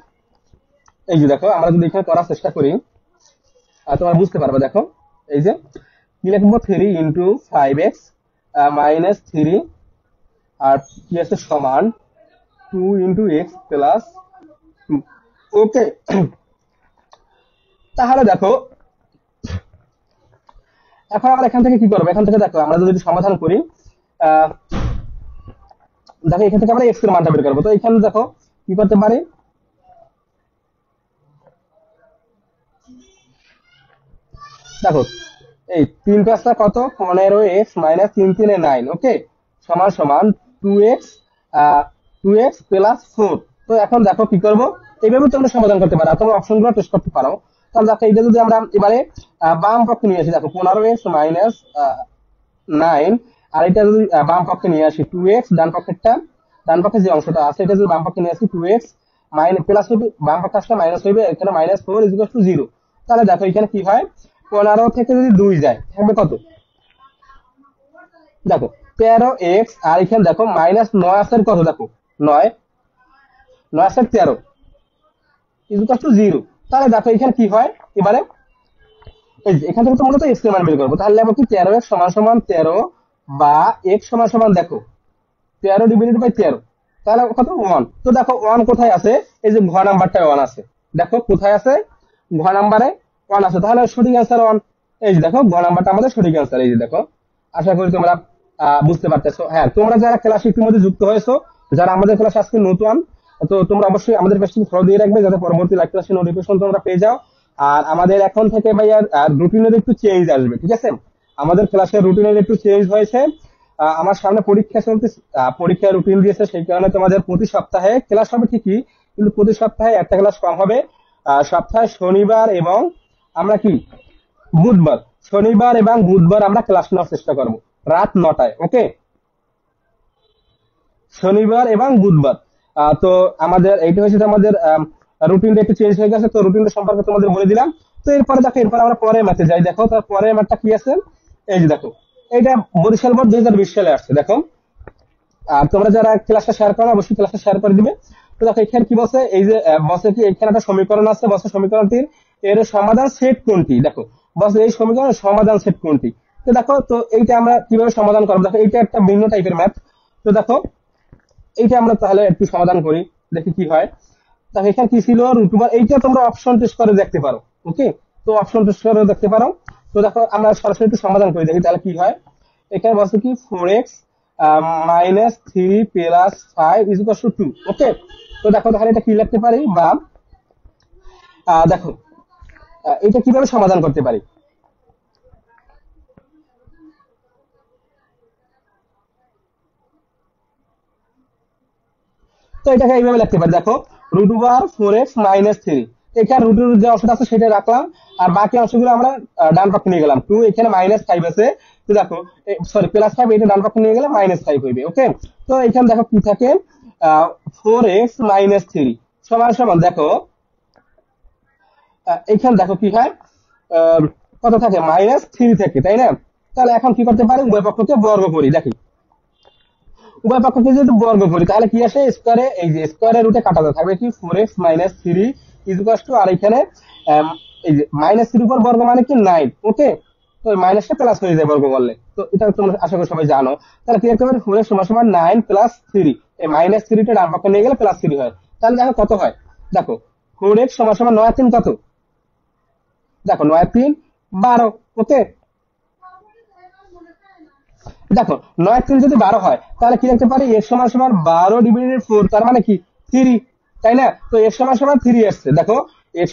Speaker 1: এই যে দেখো আমরা যদি এখানে করার চেষ্টা করি তোমরা বুঝতে পারবে, দেখো এই যে কি লিখবো, 3 × 5x - 3 আর কি আছে সমান 2 × x + 2, ওকে। তাহলে দেখো এখন আমরা এখান থেকে কি করবো, এখান থেকে দেখো আমরা যদি সমাধান করি, আহ দেখো এখান থেকে আমরা x এর মানটা বের করবো। তো এখানে দেখো কি করতে পারি, দেখো এই 3 × 5 কত, 15x - 3 × 3 = 9, ওকে, সমান সমান 2x 2x + 4। তো এখন দেখো কি করব, এইভাবে তোমরা সমাধান করতে পারো, তোমরা অপশনগুলো টেস্ট করতে পারো। তাহলে দেখো এটা যদি আমরা এবারে বাম পক্ষে নিয়ে আসি, দেখো 15x - 9, আর এটা যদি বাম পক্ষে নিয়ে আসি 2x, ডান পক্ষে যে অংশটা আছে এটা যদি বাম পক্ষে নিয়ে আসি 2x প্লাস হবে, বাম পক্ষে আসলে মাইনাস হইবে, এখানে -4 = 0। তাহলে দেখো এখানে কি হয়, 15 থেকে যদি 2 যায় থাকবে কত, দেখো 13x, আর এখানে দেখো -9 আছে কত, দেখো 9 আছে 13 = 0। তাহলে দেখো এখানে কি হয়, এবারে এই যে এখান থেকে তো মূলত x এর মান বের করবো, তাহলে লিখবো কি 13x = 13 বা x = দেখো 13 ÷ 13, তাহলে কত 1। তো দেখো 1 কোথায় আছে, এই যে ঘ নাম্বারটায় 1 আছে, দেখো কোথায় আছে, ঘ নাম্বারে 1 আছে, তাহলে সঠিক অ্যান্সার 1। এই যে দেখো ঘ নাম্বারটা আমাদের সঠিক অ্যান্সার, এই যে দেখো। আশা করি তোমরা বুঝতে পারতেছো। হ্যাঁ তোমরা যারা ক্লাসে ইতিমধ্যে যুক্ত হয়েছো, যারা আমাদের ক্লাসে আজকে নতুন, তো তোমরা অবশ্যই আমাদের পেজটি ফলো দিয়ে রাখবে যাতে পরবর্তী লাইভ ক্লাসের নোটিফিকেশন তোমরা পেয়ে যাও। আর আমাদের এখন থেকে ভাই আর রুটিনের একটু চেঞ্জ আসবে, ঠিক আছে। আমাদের ক্লাসের রুটিনের একটু চেঞ্জ হয়েছে, আমার সামনে পরীক্ষা চলতে, পরীক্ষার রুটিন দিয়েছে, সেই কারণে তোমাদের প্রতি সপ্তাহে ক্লাস হবে ঠিকই, কিন্তু প্রতি সপ্তাহে একটা ক্লাস কম হবে। সপ্তাহে শনিবার এবং আমরা কি বুধবার, শনিবার এবং বুধবার আমরা ক্লাস নেওয়ার চেষ্টা করব রাত 9টায়, ওকে, শনিবার এবং বুধবার। তো আমাদের এইটা হচ্ছে আমাদের রুটিনটা একটু চেঞ্জ হয়ে গেছে, তো রুটিনটা সম্পর্কে তোমাদের বলে দিলাম। তো এরপরে দেখো, এরপর আমরা পরের ম্যাচে যাই, দেখো তার পরের ম্যাচটা কি আছে, এই যে দেখো এইটা বরিশাল বোর্ড 2020 সালে আসছে, দেখো। আর তোমরা যারা ক্লাসটা শেয়ার করো অবশ্যই ক্লাসটা শেয়ার করে দিবে। তো দেখো এখানে কি বলছে, এই যে বলছে কি এখানে একটা সমীকরণ আছে, বলছে সমীকরণটির এর সমাধান সেট কোনটি। দেখো বলছে এই সমীকরণের সমাধান সেট কোনটি। তো দেখো তো এইটা আমরা কিভাবে সমাধান করবো, দেখো এইটা একটা ভিন্ন টাইপের ম্যাথ। তো দেখো এইটা আমরা তাহলে একটু সমাধান করি, দেখি কি হয়। দেখো এখানে কি ছিল, রুট ওভার, এইটা তোমরা অপশন টেস্ট করে দেখতে পারো। ওকে, তো অপশন টেস্ট করে দেখতে পারো। তো দেখো আমরা সরাসরি একটু সমাধান করি, দেখি তাহলে কি হয়। এখানে বলছে কি 4x -3 + 5 = 2। ওকে, তো দেখো তাহলে এটা কি লিখতে পারি, বা দেখো এটা কিভাবে সমাধান করতে পারি। তো এটাকে এইভাবে লিখতে পারি, দেখো √4x - 3, এখানে রুটের যে অংশটা আছে সেটা রাখলাম, আর বাকি অংশগুলো আমরা ডান পক্ষে নিয়ে গেলাম। 2 এখানে -5 আছে, তো দেখো সরি +5, এটা ডান পক্ষে নিয়ে গেলে -5 হইবে। ওকে, তো এখানে দেখো কি থাকে, 4x - 3 সমান সমান, দেখো এখানে দেখো কি হয়, আহ, কত থাকে, -3 থেকে, তাই না। তাহলে এখন কি করতে পারি, উভয় পক্ষকে বর্গ করি, দেখি উভয় পক্ষকে যদি বর্গ করি তাহলে কি আসে, স্কোয়ারে, এই যে স্কোয়ারের রুটে কাটাতে থাকবে কি 4x - 3 = আর এখানে আম, এই যে -3 উপর বর্গ মানে কি 9। ওকে, তো মাইনাসটা প্লাস হয়ে যায় বর্গ করলে, তো এটা তোমরা আশা করি সবাই জানো। তাহলে কি লিখতে পারি, 4x = 9 + 3, এই -3টা ডান পক্ষে নিয়ে গেলে +3 হয়। তাহলে দেখো কত হয়, দেখো 4x = 9 আর 3 কত, দেখো 9 আর 3 12। ওকে, দেখো 9 আর 3 যদি 12 হয় তাহলে কি লিখতে পারি, x = 12 ÷ 4, তার মানে কি 3, তাই না। তো x = 3 আসছে, দেখো x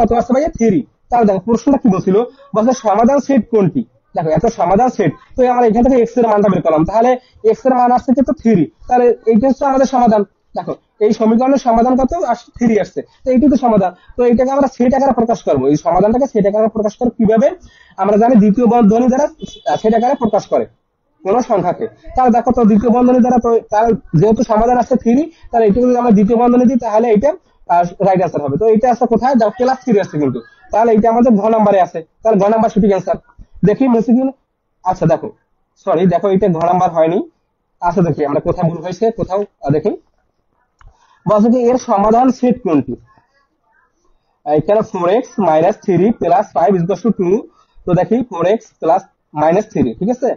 Speaker 1: কত আসছে ভাইয়া, 3। তাহলে দেখো প্রশ্নটা কি বলছিল, বলছে সমাধান সেট কোনটি। দেখো এত সমাধান সেট, তো আমরা এখান থেকে x এর মানটা বের করলাম, তাহলে x এর মান আসছে কিন্তু 3, তাহলে এইটা হচ্ছে আমাদের সমাধান। দেখো এই সমীকরণের সমাধান কত আসছে, 3 আসছে, তো এইটাই তো সমাধান। তো এইটাকে আমরা সেট আকারে প্রকাশ করবো, এই সমাধানটাকে সেট আকারে প্রকাশ করবো কিভাবে, আমরা জানি দ্বিতীয় বন্ধনী দ্বারা সেট আকারে প্রকাশ করে কোন সংখ্যাকে। তাহলে দেখো তো দ্বিতীয় বন্ধনী দ্বারা, তো তার যেহেতু সমাধান আসছে 3, তাহলে এইটুকু যদি আমরা দ্বিতীয় বন্ধনী দিই তাহলে এটা রাইট আনসার হবে। তো এটা আছে কোথায়, দেখো +3 আসছে কিন্তু, তাহলে এইটা আমাদের ঘ নাম্বারে আছে, তাহলে ঘ নাম্বার সঠিক অ্যান্সার। দেখি মেসি কি, আচ্ছা দেখো, সরি দেখো এটা ঘ নাম্বার হয়নি। আচ্ছা দেখি আমরা কোথাও ভুল হয়েছে, কোথাও দেখি, বলছে কি এর সমাধান সেট কোনটি। এখানে 4x - 3 + 5 = 2, তো দেখি 4x + -3, ঠিক আছে।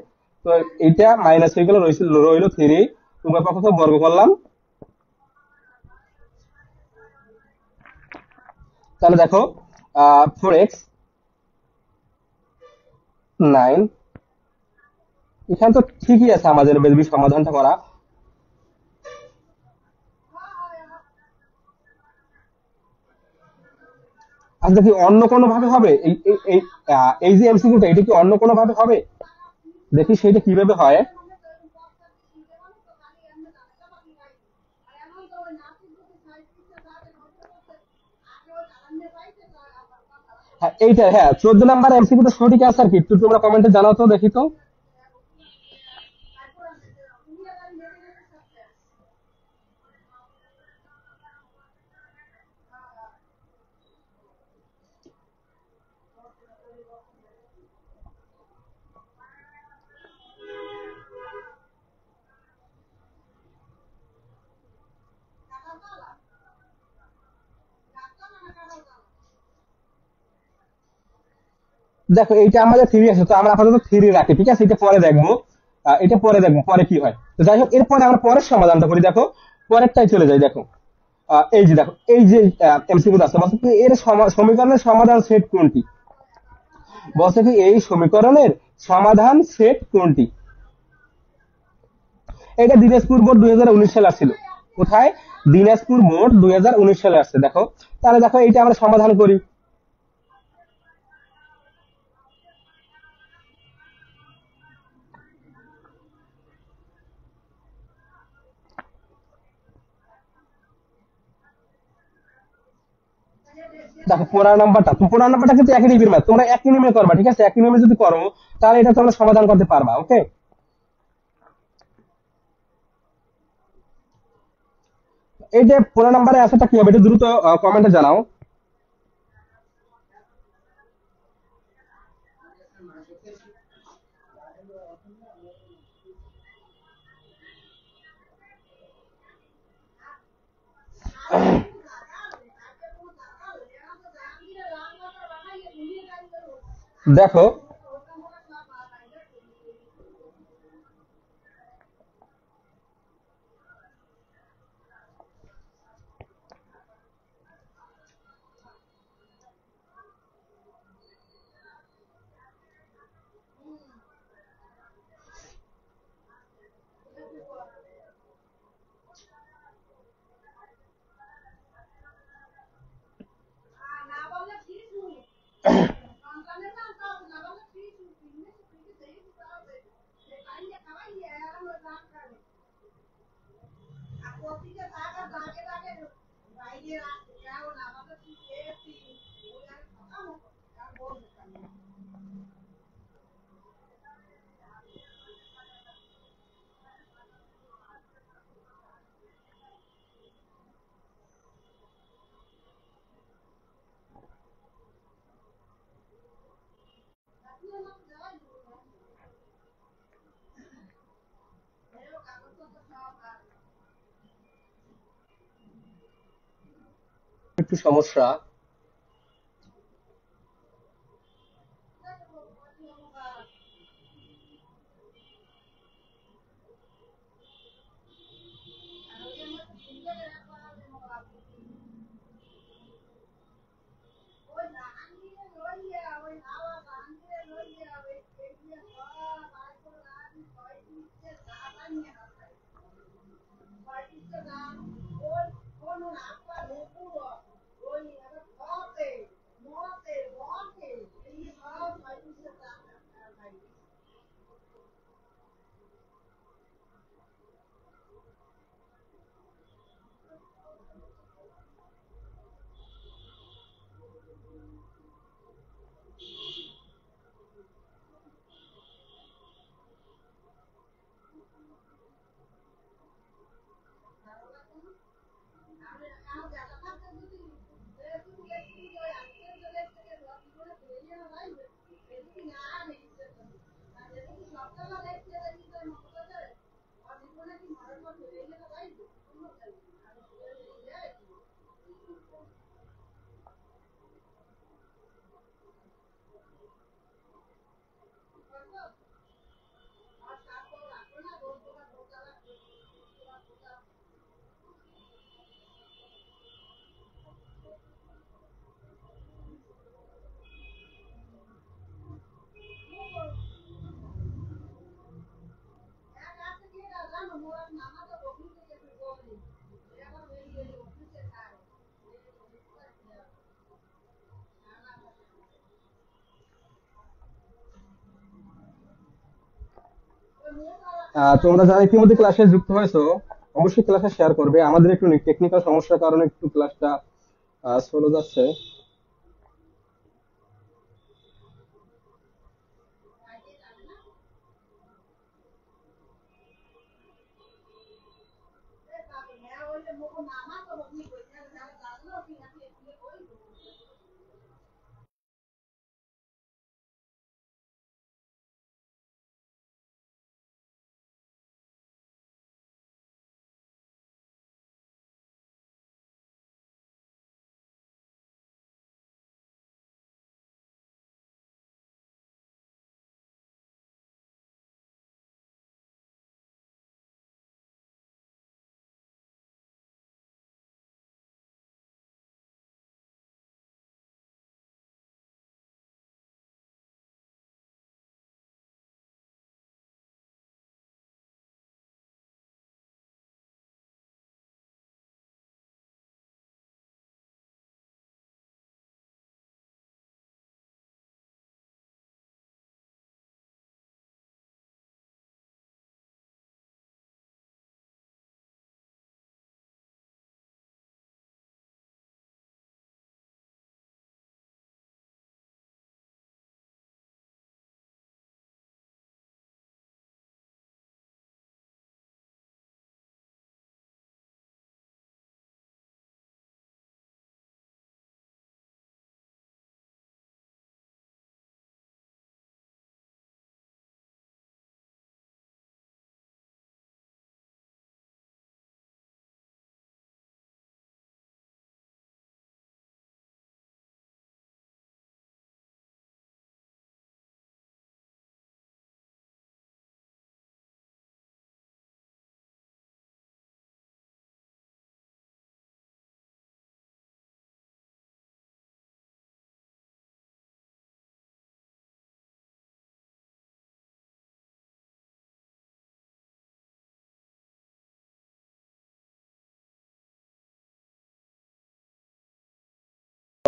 Speaker 1: তো এইটা মাইনাস হয়ে গেল, রইল 3, উভয় পক্ষকে বর্গ করলাম। তাহলে দেখো 4x - 9, এখানে তো ঠিকই আছে আমাদের বেসবি সমাধানটা করা। আচ্ছা দেখি অন্য কোনো ভাবে হবে, এই এই এই এই যে এমসিকিউটা, এটা কি অন্য কোনো ভাবে হবে, দেখি সেইটা কিভাবে হয়। হ্যাঁ এইটা, হ্যাঁ 14 নাম্বার এমসিকিউটা সঠিক অ্যান্সার কি, একটু তোমরা কমেন্টে জানাও তো, দেখি তো। দেখো এইটা আমাদের 3 আছে, তো আমরা আপাতত 3 রাখি, ঠিক আছে, এটা পরে দেখবো। এটা পরে দেখবো পরে কি হয়। তো যাই হোক এরপরে আমরা পরের সমাধানটা করি, দেখো পরেরটাই চলে যাই। দেখো এই যে দেখো এই যে এমসিকিউ আছে, বলছে কি এর সমীকরণের সমাধান সেট কোনটি। বলছে কি এই সমীকরণের সমাধান সেট কোনটি। এটা দিনাজপুর বোর্ড 2019 সালে আসছিল, কোথায়, দিনাজপুর বোর্ড 2019 সালে আসছে। দেখো তাহলে দেখো এইটা আমরা সমাধান করি। দেখো 15 নাম্বারটা, 15 নাম্বারটা কিন্তু একই টাইপের ম্যাথ, তোমরা একই নিয়মে করবা, ঠিক আছে, একই নিয়মে যদি করো তাহলে এটা তোমরা সমাধান করতে পারবা। ওকে, এই যে 15 নাম্বারে আসাটা কি হবে, এটা দ্রুত কমেন্টে জানাও। দেখো, একটু সমস্যা। তোমরা যারা ইতিমধ্যে ক্লাসে যুক্ত হয়েছো, অবশ্যই ক্লাসে শেয়ার করবে। আমাদের একটু টেকনিক্যাল সমস্যার কারণে একটু ক্লাসটা স্লো যাচ্ছে।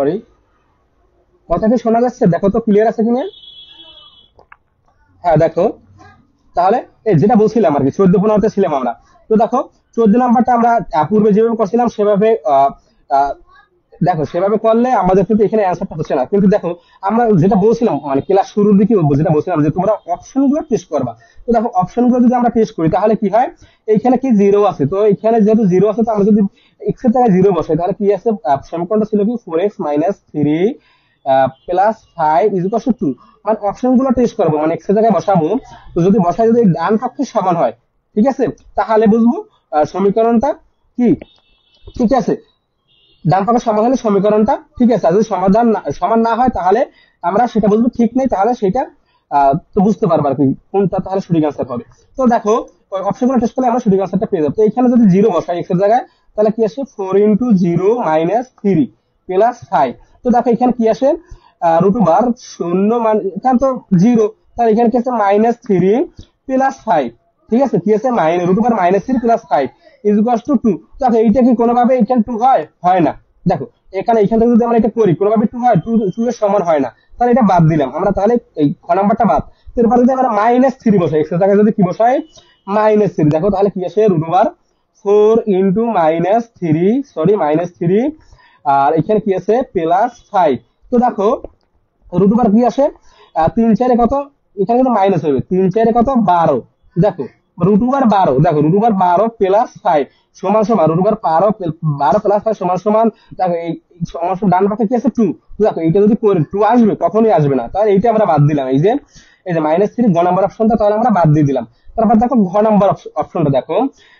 Speaker 1: সরি, কথা কি শোনা যাচ্ছে? দেখো তো ক্লিয়ার আছে কিনা। হ্যাঁ দেখো, তাহলে এই যেটা বলছিলাম আর কি 14-15 ছিলাম আমরা। তো দেখো 14 নাম্বারটা আমরা পূর্বে যেভাবে করছিলাম সেভাবে আহ, দেখো সেভাবে করলে আমাদের কিন্তু এখানে অ্যান্সারটা হচ্ছে না। কিন্তু দেখো আমরা যেটা বলছিলাম মানে ক্লাস শুরুর দিকে যেটা বলছিলাম যে তোমরা অপশন গুলো টেস্ট করবা। তো দেখো অপশন গুলো যদি আমরা টেস্ট করি তাহলে কি হয়, এইখানে কি জিরো আছে, তো এখানে যেহেতু জিরো আছে তো আমরা যদি এক্স এর জায়গায় জিরো বসাই তাহলে কি আছে, সমীকরণটা ছিল কি 4x - 3 +5 = 2। মানে অপশন গুলো টেস্ট করবো, মানে এক্স এর জায়গায় বসাবো। তো যদি বসাই যদি ডান পক্ষে সমান হয়, ঠিক আছে, তাহলে বুঝবো সমীকরণটা কি ঠিক আছে, ডান পক্ষের সমান হলে সমীকরণটা ঠিক আছে। আর যদি সমান না হয় তাহলে আমরা সেটা বুঝবো ঠিক নেই, তাহলে সেটা তো বুঝতে পারবো আর কি কোনটা তাহলে সঠিক আনসার হবে। তো দেখো অপশনগুলো টেস্ট করলে আমরা সঠিক আনসারটা পেয়ে যাবো। তো এখানে যদি জিরো বসাই এক্স এর জায়গায় তাহলে কি আসে, 4 × 0 - 3 + 5। তো দেখো এখানে কি আসে, √, শূন্য মানে এখানে তো জিরো, তাহলে এখানে কি আছে -3 + 5। ঠিক আছে, কি আছে √-3 + 5 = 2। দেখো এইটা কি কোনোভাবে এখানে টু হয়? হয় না। দেখো এখানে এখান থেকে যদি আমরা এটা করি কোনোভাবে টু হয়, টু টু এর সমান হয় না, তাহলে এটা বাদ দিলাম আমরা, তাহলে এই খ নাম্বারটা বাদ। তো এরপর যদি আমরা -3 বসাই এক্স এর জায়গায় যদি কি বসাই -3, দেখো তাহলে কি আসে √4 × -3, আর এখানে কি আছে +5। তো দেখো √, কি আসে 3 4 কত, এখানে কিন্তু মাইনাস হবে, 3 4 কত 12। দেখো √12, দেখো √12 +5 সমান সমান √12 + 5 সমান সমান, দেখো এই সমান সমান ডান পাশে কি আছে 2। দেখো এইটা যদি করে 2 আসবে, কখনোই আসবে না, তাহলে এইটা আমরা বাদ দিলাম। এই যে -3 গ নাম্বার অপশনটা তাহলে আমরা বাদ দিয়ে দিলাম। তারপর দেখো ঘ নাম্বার অপশনটা, দেখো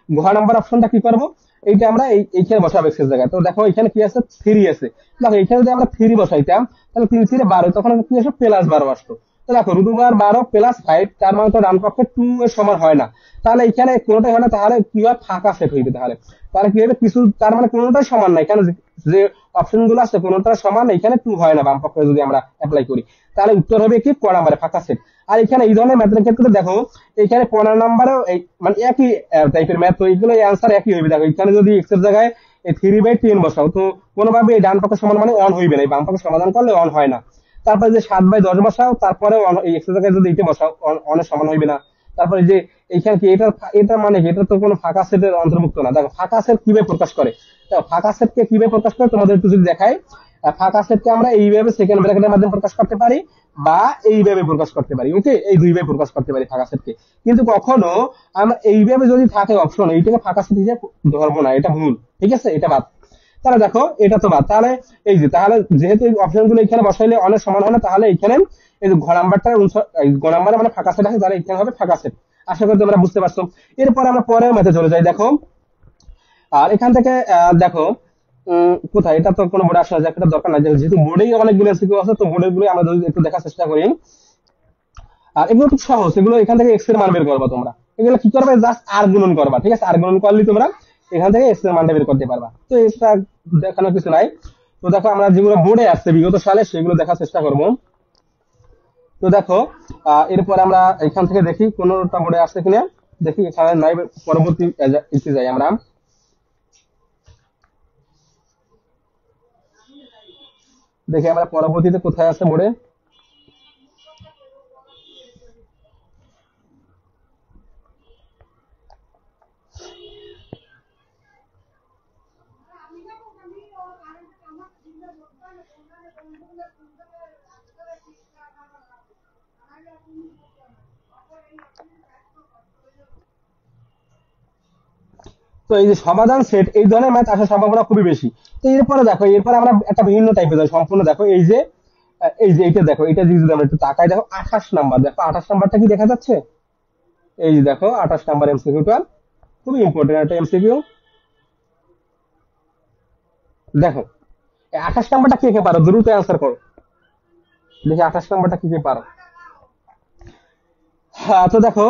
Speaker 1: ঘ নাম্বার অপশনটা কি করব, এইটা আমরা এইখানে বসাবো এক্স এর জায়গায়। তো দেখো এখানে কি আছে 3 আছে, দেখো এখানে যদি আমরা 3 বসাইতাম তাহলে 3 3 12, তখন কি আসে +12 আসতো। তো দেখো √12 +5, তার মানে তো ডান পক্ষে 2 এর সমান হয় না, তাহলে এখানে কোনোটাই হয় না, তাহলে কি হয় ফাঁকা সেট হইবে। তাহলে তাহলে কি হবে কিছু, তার মানে কোনোটাই সমান না, এখানে যে অপশন গুলো আছে কোনোটা সমান, এখানে 2 হয় না বাম পক্ষে যদি আমরা অ্যাপ্লাই করি, তাহলে উত্তর হবে কি ক নাম্বারে ফাঁকা সেট। আর এখানে এই ধরনের ম্যাথের ক্ষেত্রে দেখো এখানে 15 নাম্বারেও এই মানে একই টাইপের ম্যাথ, তো এইগুলো অ্যান্সার একই হইবে। দেখো এখানে যদি এক্স এর জায়গায় 3/10 বসাও তো কোনোভাবে এই ডান পক্ষে সমান মানে অন হইবে না, এই বাম পক্ষে সমাধান করলে অন হয় না। তারপরে যে 7/10 বসাও তারপরে এই এক্স এর জায়গায় যদি এটা বসাও অনের সমান হইবে না। তারপরে যে এইখানে কি এটা, এটা মানে কি এটা তো কোনো ফাঁকা সেটের অন্তর্ভুক্ত না। দেখো ফাঁকা সেট কিভাবে প্রকাশ করে, দেখো ফাঁকা সেটকে কিভাবে প্রকাশ করে তোমাদের একটু যদি দেখাই। ফাঁকা সেটকে আমরা এইভাবে সেকেন্ড ব্র্যাকেটের মাধ্যমে প্রকাশ করতে পারি বা এইভাবে প্রকাশ করতে পারি। ওকে, এই দুইভাবে প্রকাশ করতে পারি ফাঁকা সেটকে। কিন্তু কখনো আমরা এইভাবে যদি থাকে অপশন, এইটাকে ফাঁকা সেট হিসেবে ধরবো না, এটা ভুল। ঠিক আছে, এটা বাদ। তাহলে দেখো এটা তো বাদ, তাহলে এই যে তাহলে যেহেতু এই অপশন গুলো এখানে বসাইলে অনেক সমান হয় না, তাহলে এখানে এই যে ঘ নাম্বারটা ঘ নাম্বারে মানে ফাঁকা সেট আছে, তাহলে এখানে হবে ফাঁকা সেট। আশা করি তোমরা বুঝতে পারছো। এরপর আমরা পরের ম্যাথে চলে যাই। দেখো আর এখান থেকে দেখো কোথায়, এটা তো কোনো বোর্ডে আসা যায়, এটা দরকার নাই, যেহেতু বোর্ডেই অনেকগুলো এমসিকিউ আছে তো বোর্ডের গুলো আমরা যদি একটু দেখার চেষ্টা করি। আর এগুলো খুব সহজ, এগুলো এখান থেকে এক্স এর মান বের করবা তোমরা। এগুলো কি করবে, জাস্ট আর গুণন করবা। ঠিক আছে, আর গুণন করলে তোমরা এখান থেকে এক্স এর মানটা বের করতে পারবা। তো এটা দেখানোর কিছু নাই। তো দেখো আমরা যেগুলো বোর্ডে আসছে বিগত সালে সেগুলো দেখার চেষ্টা করব। তো দেখো এরপর আমরা এখান থেকে দেখি কোনটা বোর্ডে আসছে কিনা, দেখি এখানে নাই, পরবর্তী ইতে যাই আমরা। দেখি আমরা পরবর্তীতে কোথায় আছে বোর্ডে। তো এই যে সমাধান সেট, এই ধরনের ম্যাথ আসার সম্ভাবনা খুবই বেশি। তো এরপরে দেখো, এরপরে আমরা একটা ভিন্ন টাইপের যাই সম্পূর্ণ। দেখো এই যে এটা দেখো, এটা যদি আমরা একটু তাকাই, দেখো 28 নাম্বার, দেখো 28 নাম্বারটা কি দেখা যাচ্ছে, এই যে দেখো 28 নাম্বার এমসিকিউটা খুবই ইম্পর্টেন্ট একটা এমসিকিউ। দেখো এই 28 নাম্বারটা কে কে পারো, দ্রুত অ্যান্সার করো, দেখি 28 নাম্বারটা কি কে পারো। হ্যাঁ তো দেখো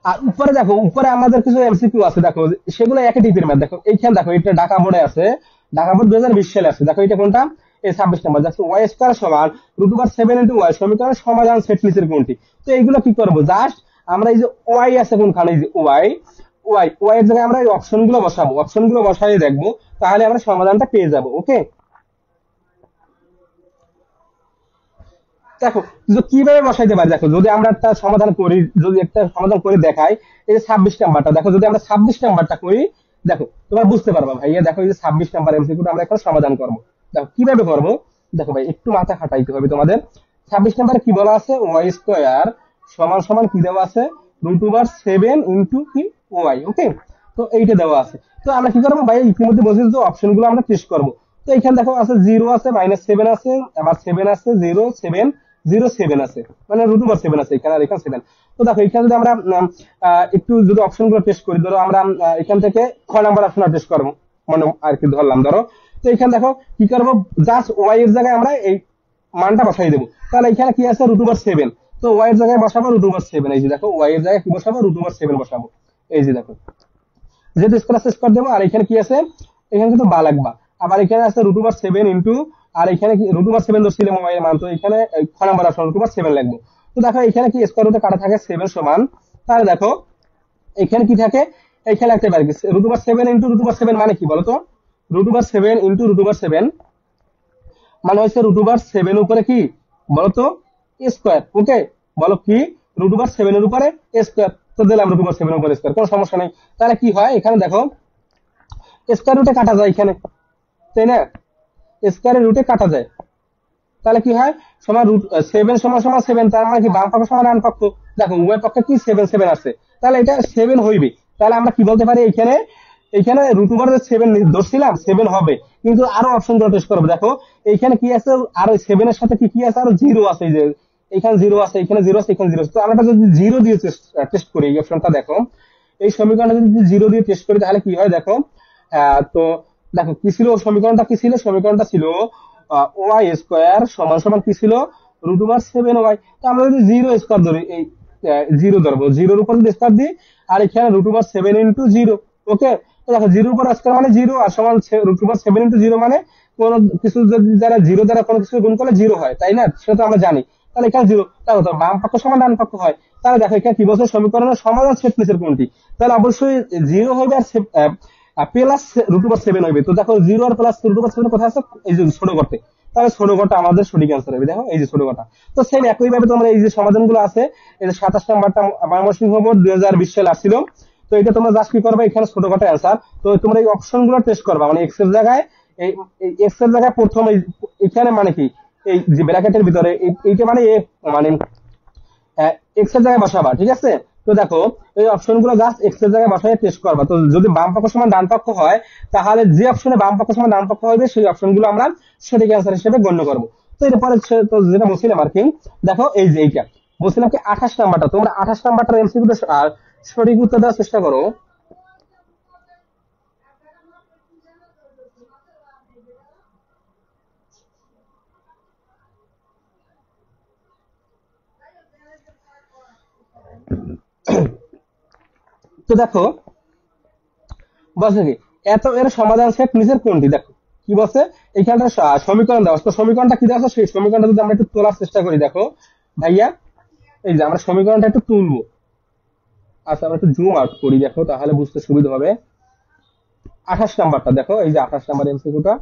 Speaker 1: আর উপরে দেখো, উপরে আমাদের কিছু এমসিকিউ আছে, দেখো সেগুলো একই টাইপের ম্যাথ। দেখো এইখানে দেখো এটা ঢাকা বোর্ডে আছে, ঢাকা বোর্ড 2020 সালে আছে। দেখো এটা কোনটা, এই 26 নাম্বার, দেখো ওয়াই স্কয়ার সমান √7 * y সমীকরণের সমাধান সেট নিচের কোনটি। তো এইগুলো কি করবো, জাস্ট আমরা এই যে ওয়াই আছে কোনখানে, এই যে ওয়াই, ওয়াই ওয়াই এর জায়গায় আমরা এই অপশনগুলো বসাবো, অপশনগুলো বসাই দেখবো, তাহলে আমরা সমাধানটা পেয়ে যাব। ওকে, দেখো কিভাবে বসাইতে পারি, দেখো যদি আমরা একটা সমাধান করি, যদি একটা সমাধান করে দেখাই, এই যে 26 নাম্বারটা দেখো, যদি আমরা 26 নাম্বারটা করি, দেখো তোমরা বুঝতে পারবা ভাইয়া। দেখো এই যে 26 নাম্বার এমসিকিউটা আমরা এখন সমাধান করবো। দেখো কিভাবে করবো, দেখো ভাই একটু মাথা খাটাইতে হবে তোমাদের। 26 নাম্বারে কি বলা আছে, ওয়াই স্কোয়ার সমান সমান কি দেওয়া আছে, √7 ইন্টু কি ওয়াই। ওকে, তো এইটা দেওয়া আছে। তো আমরা কি করবো ভাই, ইতিমধ্যে বলছি তো অপশন গুলো আমরা টেস্ট করবো। তো এখানে দেখো আছে 0 আছে, -7 আছে, আবার 7 আছে, 0 7 0 7 আছে, মানে √7 আছে এখানে, আর এখানে 7। তো দেখো এখানে যদি আমরা একটু যদি অপশন গুলো টেস্ট করি, ধরো আমরা এখান থেকে 6 নাম্বার অপশন টেস্ট করবো, মানে আর কি ধরলাম ধরো। তো এখানে দেখো কি করবো, জাস্ট ওয়াই এর জায়গায় আমরা এই মানটা বসাই দেবো। তাহলে এখানে কি আছে, √7। তো ওয়াই এর জায়গায় বসাবো √7। এই যে দেখো ওয়াই এর জায়গায় কি বসাবো, √7 বসাবো। এই যে দেখো, যেহেতু স্কোয়ার দেবো, আর এখানে কি আছে, এখানে কিন্তু বা লাগবা। আবার এখানে আছে √7 ইন্টু, আর এখানে কি √7 ধরছিলাম ওয়াই এর মান, তো এখানে 6 নাম্বার অপশন √7 লাগবে। তো দেখো এখানে কি স্কোয়ার রুটে কাটা থাকে 7 সমান, তাহলে দেখো এখানে কি থাকে, এখানে একটা পারি √7 ইন্টু √7 মানে কি বলতো, √7 ইন্টু √7 মানে হচ্ছে √7 উপরে কি বলতো, স্কোয়ার। ওকে, বলো কি, √7 এর উপরে স্কোয়ার। তো দিলাম √7 এর উপরে স্কোয়ার, কোনো সমস্যা নেই। তাহলে কি হয়, এখানে দেখো স্কোয়ার রুটে কাটা যায় এখানে, তাই না, স্কোয়ারের রুটে কাটা যায়। তাহলে কি হয়, সমান √7 সমান সমান 7, তার মানে কি বাম পক্ষ সমান ডান পক্ষ। দেখো উভয় পক্ষে কি 7 7 আছে, তাহলে এটা 7 হইবে। তাহলে আমরা কি বলতে পারি, এখানে এখানে √7 ধরছিলাম 7 হবে, কিন্তু আরো অপশন গুলো টেস্ট করবো। দেখো এইখানে কি আছে, আর 7 এর সাথে কি কি আছে, আরো 0 আছে। এই যে এখানে 0 আছে, এখানে 0 আছে, এখানে 0 আছে। তো আমরা যদি 0 দিয়ে টেস্ট করি এই অপশনটা, দেখো এই সমীকরণটা যদি 0 দিয়ে টেস্ট করি, তাহলে কি হয় দেখো, তো দেখো কি ছিল সমীকরণটা, কি ছিল সমীকরণটা ছিল ওয়াই স্কোয়ার সমান সমান কি ছিল, √7 ওয়াই। তো আমরা যদি 0 স্কোয়ার ধরি, এই 0 ধরবো, 0 উপর যদি স্কোয়ার দিই, আর এখানে √7 ইন্টু 0। ওকে, তো দেখো 0 উপর স্কোয়ার মানে 0, আর সমান √7 ইন্টু 0 মানে কোনো কিছু যদি যারা 0 দ্বারা কোনো কিছু গুণ করলে 0 হয়, তাই না, সেটা তো আমরা জানি। তাহলে এখানে 0, তাহলে তো বাম পক্ষ সমান ডান পক্ষ হয়। তাহলে দেখো এখানে কি বলছে, সমীকরণের সমাধান সেট নিচের কোনটি, তাহলে অবশ্যই 0 হবে, আর প্লাস √7 হইবে। তো দেখো 0 আর প্লাস √7 কোথায় আছে, এই যে ছোট করতে, তাহলে ছোট ঘরটা আমাদের সঠিক অ্যান্সার হবে। দেখো এই যে ছোট ঘরটা। তো সেম একই ভাবে তোমরা এই যে সমাধানগুলো আছে, এই যে 27 নাম্বারটা ময়মনসিংহ বোর্ড 2020 সালে আসছিল। তো এটা তোমরা জাস্ট কি করবে, এখানে ছোট ঘরটা অ্যান্সার। তো তোমরা এই অপশন গুলো টেস্ট করবা, মানে এক্স এর জায়গায় এই এক্স এর জায়গায় প্রথম এখানে মানে কি, এই যে ব্র্যাকেটের ভিতরে এইটা মানে মানে এক্স এর জায়গায় বসাবা, ঠিক আছে। তো দেখো এই অপশন গুলো জাস্ট এক্স এর জায়গায় বসায় টেস্ট করবা। তো যদি বাম পক্ষ সমান ডান পক্ষ হয়, তাহলে যে অপশনে বাম পক্ষ সমান ডান পক্ষ হবে, সেই অপশন গুলো আমরা সঠিক অ্যান্সার হিসেবে গণ্য করবো। তো এরপরে তো যেটা বলছিলাম আর কি, দেখো এই যে এইটা বলছিলাম কি 28 নাম্বারটা, তোমরা 28 নাম্বারটা এমসিকিউ সঠিক উত্তর দেওয়ার চেষ্টা করো। তো দেখো বলছে কি, এত এর সমাধান সেট নিচের কোনটি, দেখো কি বলছে, এইখানটা সমীকরণ দেওয়া আছে। তো সমীকরণটা কি দেওয়া আছে, সেই সমীকরণটা যদি আমরা একটু তোলার চেষ্টা করি, দেখো ভাইয়া এই যে আমরা সমীকরণটা একটু তুলবো। আচ্ছা আমরা একটু জুম আউট করি, দেখো তাহলে বুঝতে সুবিধা হবে। 28 নাম্বারটা দেখো, এই যে 28 নাম্বার এমসিকিউটা।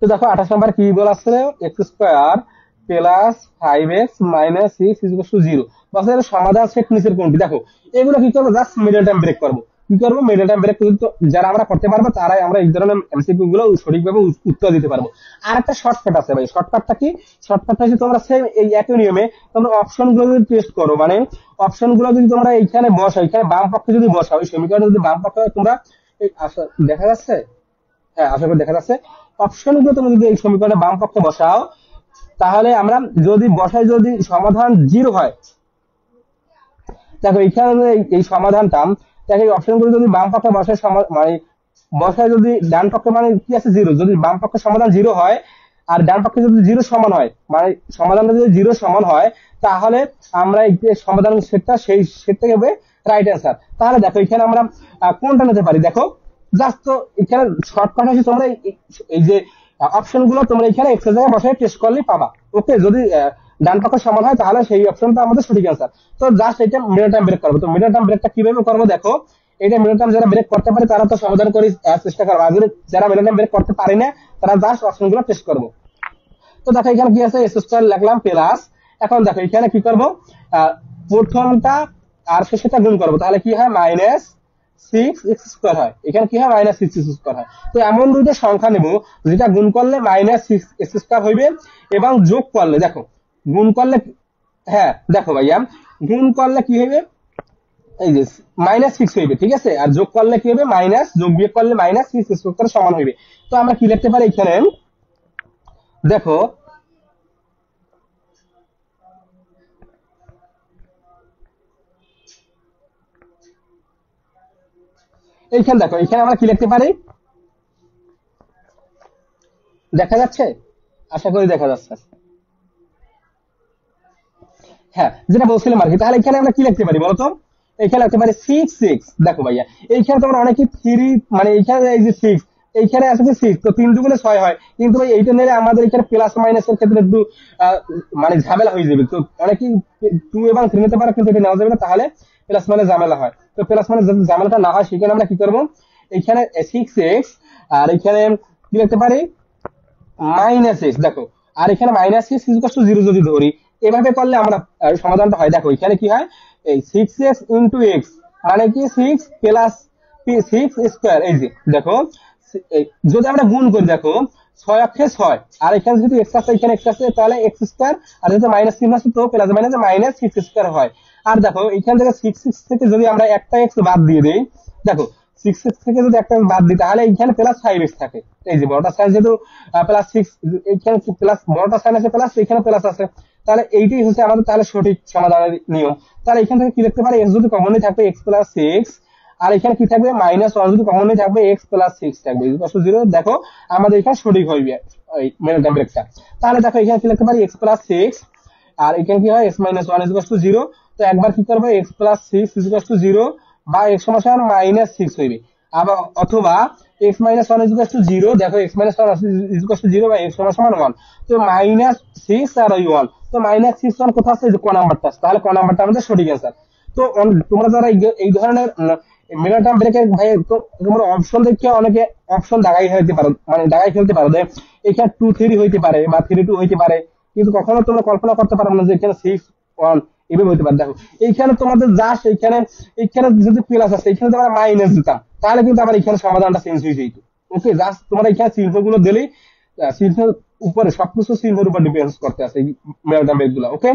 Speaker 1: তো দেখো 28 নাম্বার কি বলা আছে, x² প্লাস 5x মাইনাস 6 = 0। বাসে এর সমাধান সেট নিচের কোনটি, দেখো এগুলো কি করবো, জাস্ট মিডল টাইম ব্রেক করবো। কি করবো, মিডল টাইম ব্রেক। যারা আমরা করতে পারবো, তারাই আমরা এই ধরনের এমসিকিউ গুলো সঠিকভাবে উত্তর দিতে পারবো। আর একটা শর্টকাট আছে ভাই, শর্টকাটটা কি, শর্টকাটটা হচ্ছে তোমরা সেম এই একই নিয়মে তোমরা অপশন গুলো যদি টেস্ট করো, মানে অপশন গুলো যদি তোমরা এইখানে বসাও, এখানে বাম পক্ষে যদি বসাও, এই সমীকরণ যদি বাম পক্ষে তোমরা দেখা যাচ্ছে, হ্যাঁ আশা করি দেখা যাচ্ছে। অপশন গুলো তুমি যদি এই সমীকরণে বাম পক্ষে বসাও, তাহলে আমরা যদি বসাই, যদি সমাধান 0 হয়, দেখো এইখানে এই সমাধানটা, দেখো এই অপশন গুলো যদি বাম পক্ষে বসায়, মানে বসায় যদি ডান পক্ষে, মানে কি আছে 0, যদি বাম পক্ষে সমাধান 0 হয়, আর ডান পক্ষে যদি 0 সমান হয়, মানে সমাধানটা যদি 0 সমান হয়, তাহলে আমরা এই যে সমাধান সেটটা, সেই সেটটা হবে রাইট অ্যান্সার। তাহলে দেখো এখানে আমরা কোনটা নিতে পারি, দেখো জাস্ট তো এখানে শর্টকাট আছে, তোমরা এই যে অপশন গুলো তোমরা এখানে এক্স এর জায়গায় বসায় টেস্ট করলেই পাবা। ওকে, যদি ডান পক্ষ সমান হয় তাহলে সেই অপশনটা আমাদের সঠিক অ্যান্সার। তো জাস্ট এটা মিডল টার্ম ব্রেক করবো। তো মিডল টার্ম ব্রেকটা কিভাবে করবো দেখো, এটা মিডল টার্ম যারা ব্রেক করতে পারে তারা তো সমাধান করে চেষ্টা করবো, আর যারা মিডল টার্ম ব্রেক করতে পারে না তারা জাস্ট অপশনগুলো টেস্ট করবো। তো দেখো এখানে কি আছে, এস স্কয়ার লিখলাম প্লাস, এখন দেখো এখানে কি করবো, প্রথমটা আর শেষেরটা গুণ করবো, তাহলে কি হয় মাইনাস 6x² হয়, এখানে কি হয় মাইনাস 6x² হয়। তো এমন দুইটা সংখ্যা নেব যেটা গুণ করলে মাইনাস 6x² হইবে, এবং যোগ করলে দেখো গুণ করলে, হ্যাঁ দেখো ভাইয়া গুণ করলে কি হইবে, এই যে -6 হইবে, ঠিক আছে, আর যোগ করলে কি হবে মাইনাস, যোগ বিয়োগ করলে -6x² সমান হইবে। তো আমরা কি লিখতে পারি এখানে দেখো, এইখানে দেখো এখানে আমরা কি লিখতে পারি, দেখা যাচ্ছে, আশা করি দেখা যাচ্ছে, হ্যাঁ যেটা বলছিলাম আর কি। তাহলে এখানে আমরা কি লিখতে পারি বলতো, এখানে লিখতে পারি 6 দেখো ভাইয়া এইখানে তোমরা অনেকে 3, মানে এইখানে এই যে 6, এইখানে আছে যে 6, তো 3 দুগুণে 6 হয়, কিন্তু ভাই এইটা নিলে আমাদের এখানে প্লাস মাইনাস এর ক্ষেত্রে একটু মানে ঝামেলা হয়ে যাবে। তো অনেকেই 2 এবং 3 নিতে পারে, কিন্তু এটা নেওয়া যাবে না, তাহলে প্লাস মানে ঝামেলা হয়। তো প্লাস মানে যদি ঝামেলাটা না হয় সেখানে আমরা কি করব, এখানে 6x আর এখানে কি লিখতে পারি -x দেখো, আর এখানে -x 0 যদি ধরি, এভাবে করলে আমরা সমাধানটা হয়। দেখো এখানে কি হয়, এই 6x * x মানে কি 6 প্লাস 6 স্কয়ার, এই যে দেখো যদি আমরা গুণ করি দেখো 6 অক্ষে 6, আর এখানে যদি x আছে এখানে x আছে তাহলে x², আর যদি মাইনাস চিহ্ন আছে তো প্লাস মাইনাস -6² হয়। আর দেখো এখান থেকে 6 থেকে যদি আমরা একটা x বাদ দিয়ে দেই, দেখো 6 থেকে যদি একটা বাদ দিই তাহলে এখানে প্লাস 5x থাকে, এই যে বড়টা সাইন যেহেতু +6, এখানে প্লাস বড়টা সাইন আছে প্লাস, এখানে প্লাস আছে, তাহলে এইটাই হচ্ছে আমাদের তাহলে সঠিক সমাধানের নিয়ম। তাহলে এখান থেকে কি লিখতে পারি, x যদি কমনলি থাকবে x + 6, আর এখানে কি থাকবে -1 যদি কমনলি থাকবে x + 6 থাকবে 0। দেখো আমাদের এখানে সঠিক হইবে এই মিডল টার্ম ব্রেকটা। তাহলে দেখো এখানে কি লিখতে পারি x + 6, আর এখানে কি হয় x - 1 = 0। তো একবার কি করবে x + 6 = 0, বা x সমান -6 হইবে, আবার অথবা x - 1 = 0, দেখো x - 1 = 0 বা x সমান 1, তো -6 আর 1, তো -6 1 কোথায় আছে, যে ক নাম্বারটা আছে, তাহলে ক নাম্বারটা আমাদের সঠিক অ্যান্সার। তো তোমরা যারা এই ধরনের মিডল টার্ম ব্রেকের ভাই, তো তোমরা অপশন দেখে অনেকে অপশন দাগাই হইতে পারো, মানে দাগাই ফেলতে পারো যে এখানে 2 3 হইতে পারে বা 3 2 হইতে পারে, কিন্তু কখনো তোমরা কল্পনা করতে পারো না যে এখানে 6 1 এভাবে হইতে পারে। দেখো এইখানে তোমাদের জাস্ট এইখানে যদি প্লাস আছে, এখানে তোমরা মাইনাস দিতাম, তাহলে কিন্তু আবার এখানে সমাধানটা চেঞ্জ হয়ে যেত। ওকে, জাস্ট তোমরা এখানে চিহ্নগুলো দিলেই, চিহ্নের উপরে সবকিছু চিহ্নের উপর ডিপেন্ড করতে আছে এই মিডল টার্ম ব্রেক গুলো। ওকে,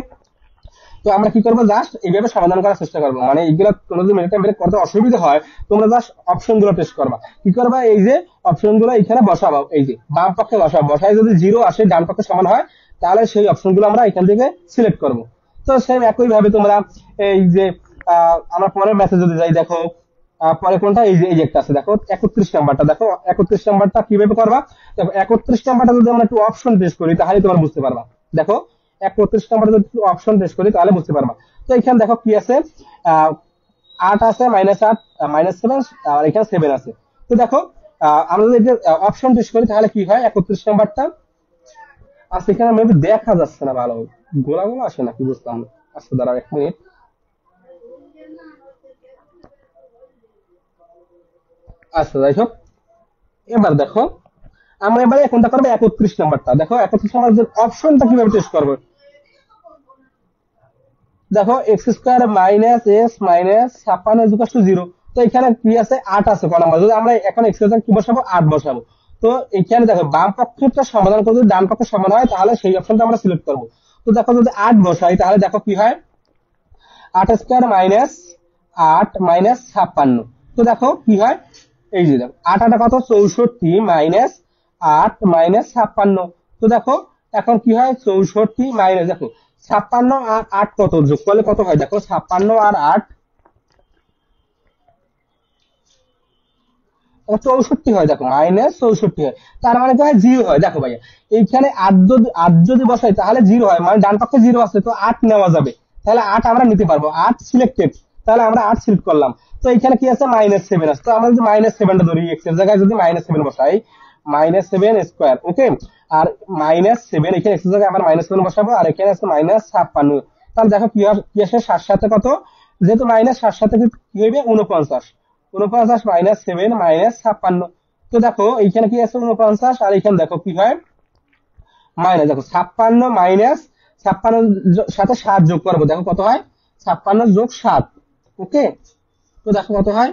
Speaker 1: তো আমরা কি করবো, জাস্ট এইভাবে সমাধান করার চেষ্টা করবো, মানে এইগুলো তোমরা যদি মিডল টার্ম ব্রেক করতে অসুবিধা হয়, তোমরা জাস্ট অপশন গুলো টেস্ট করবা। কি করবা, এই যে অপশন গুলো এখানে বসাবো, এই যে বাম পক্ষে বসাবো, বসায় যদি 0 আসে ডান পক্ষে সমান হয়, তাহলে সেই অপশন গুলো আমরা এখান থেকে সিলেক্ট করবো। তো সেম একই ভাবে তোমরা এই যে আমরা পরের মেসেজ যদি যাই, দেখো পরে কোনটা, এই যে একটা আছে দেখো 31 নাম্বারটা, দেখো 31 নাম্বারটা কিভাবে করবা। দেখো 31 নাম্বারটা যদি আমরা একটু অপশন টেস্ট করি তাহলে তোমরা বুঝতে পারবা। দেখো 31 নাম্বারে যদি অপশন টেস্ট করি তাহলে বুঝতে পারবা। তো এখানে দেখো কি আছে, 8 আছে, -8 -7, আর এখানে 7 আছে। তো দেখো আমরা যদি অপশন টেস্ট করি তাহলে কি হয়, 31 নাম্বারটা আচ্ছা এখানে মেবি দেখা যাচ্ছে না ভালো, গোলা গোলা আসে না কি বুঝলাম না। আচ্ছা দাঁড়াও 1 মিনিট, আচ্ছা যাই হোক, এবার দেখো আমরা এবারে কোনটা করবো, 31 নাম্বারটা। দেখো 31 নাম্বার অপশনটা কিভাবে টেস্ট করবো, দেখো x² - s - 56 = 0। তো এখানে কি আছে, 8 আছে ক নাম্বার, যদি আমরা এখন x এর জায়গায় কি বসাবো, 8 বসাবো। তো এখানে দেখো বাম পক্ষেরটা সমাধান করে যদি ডান পক্ষের সমান হয় তাহলে সেই অপশনটা আমরা সিলেক্ট করব। তো দেখো যদি 8 বসাই তাহলে দেখো কি হয়, 8² - 8 - 56। তো দেখো কি হয়, এই যে দেখো 8 8 কত, 64 মাইনাস 8 -56। তো দেখো এখন কি হয়, 64 মাইনাস, দেখো 56 আর 8 কত যোগ করলে কত হয়, দেখো 56 আর 8 64 হয়, দেখো -64 হয়, তার মানে কি হয় 0 হয়। দেখো ভাইয়া এইখানে 8 যদি বসাই তাহলে 0 হয়, মানে ডান পক্ষে 0 আছে, তো 8 নেওয়া যাবে, তাহলে 8 আমরা নিতে পারবো, 8 সিলেক্টেড, তাহলে আমরা 8 সিলেক্ট করলাম। তো এখানে কি আছে, -7 আছে, তো আমরা যদি -7টা ধরি, x এর জায়গায় যদি -7 বসাই, -7 স্কয়ার, ওকে। আর -7, এখানে এক্স এর জায়গায় আবার -7 বসাবো, আর এখানে আছে -56। তাহলে দেখো কি আসে 7 সাথে কত, যেহেতু -7 সাথে কি হইবে 49, 49 -7 -56। তো দেখো এইখানে কি আছে 49, আর এখানে দেখো কি হয় মাইনাস, দেখো 56 মাইনাস 56 সাথে 7 যোগ করবো, দেখো কত হয় 56 যোগ 7। ওকে, তো দেখো কত হয়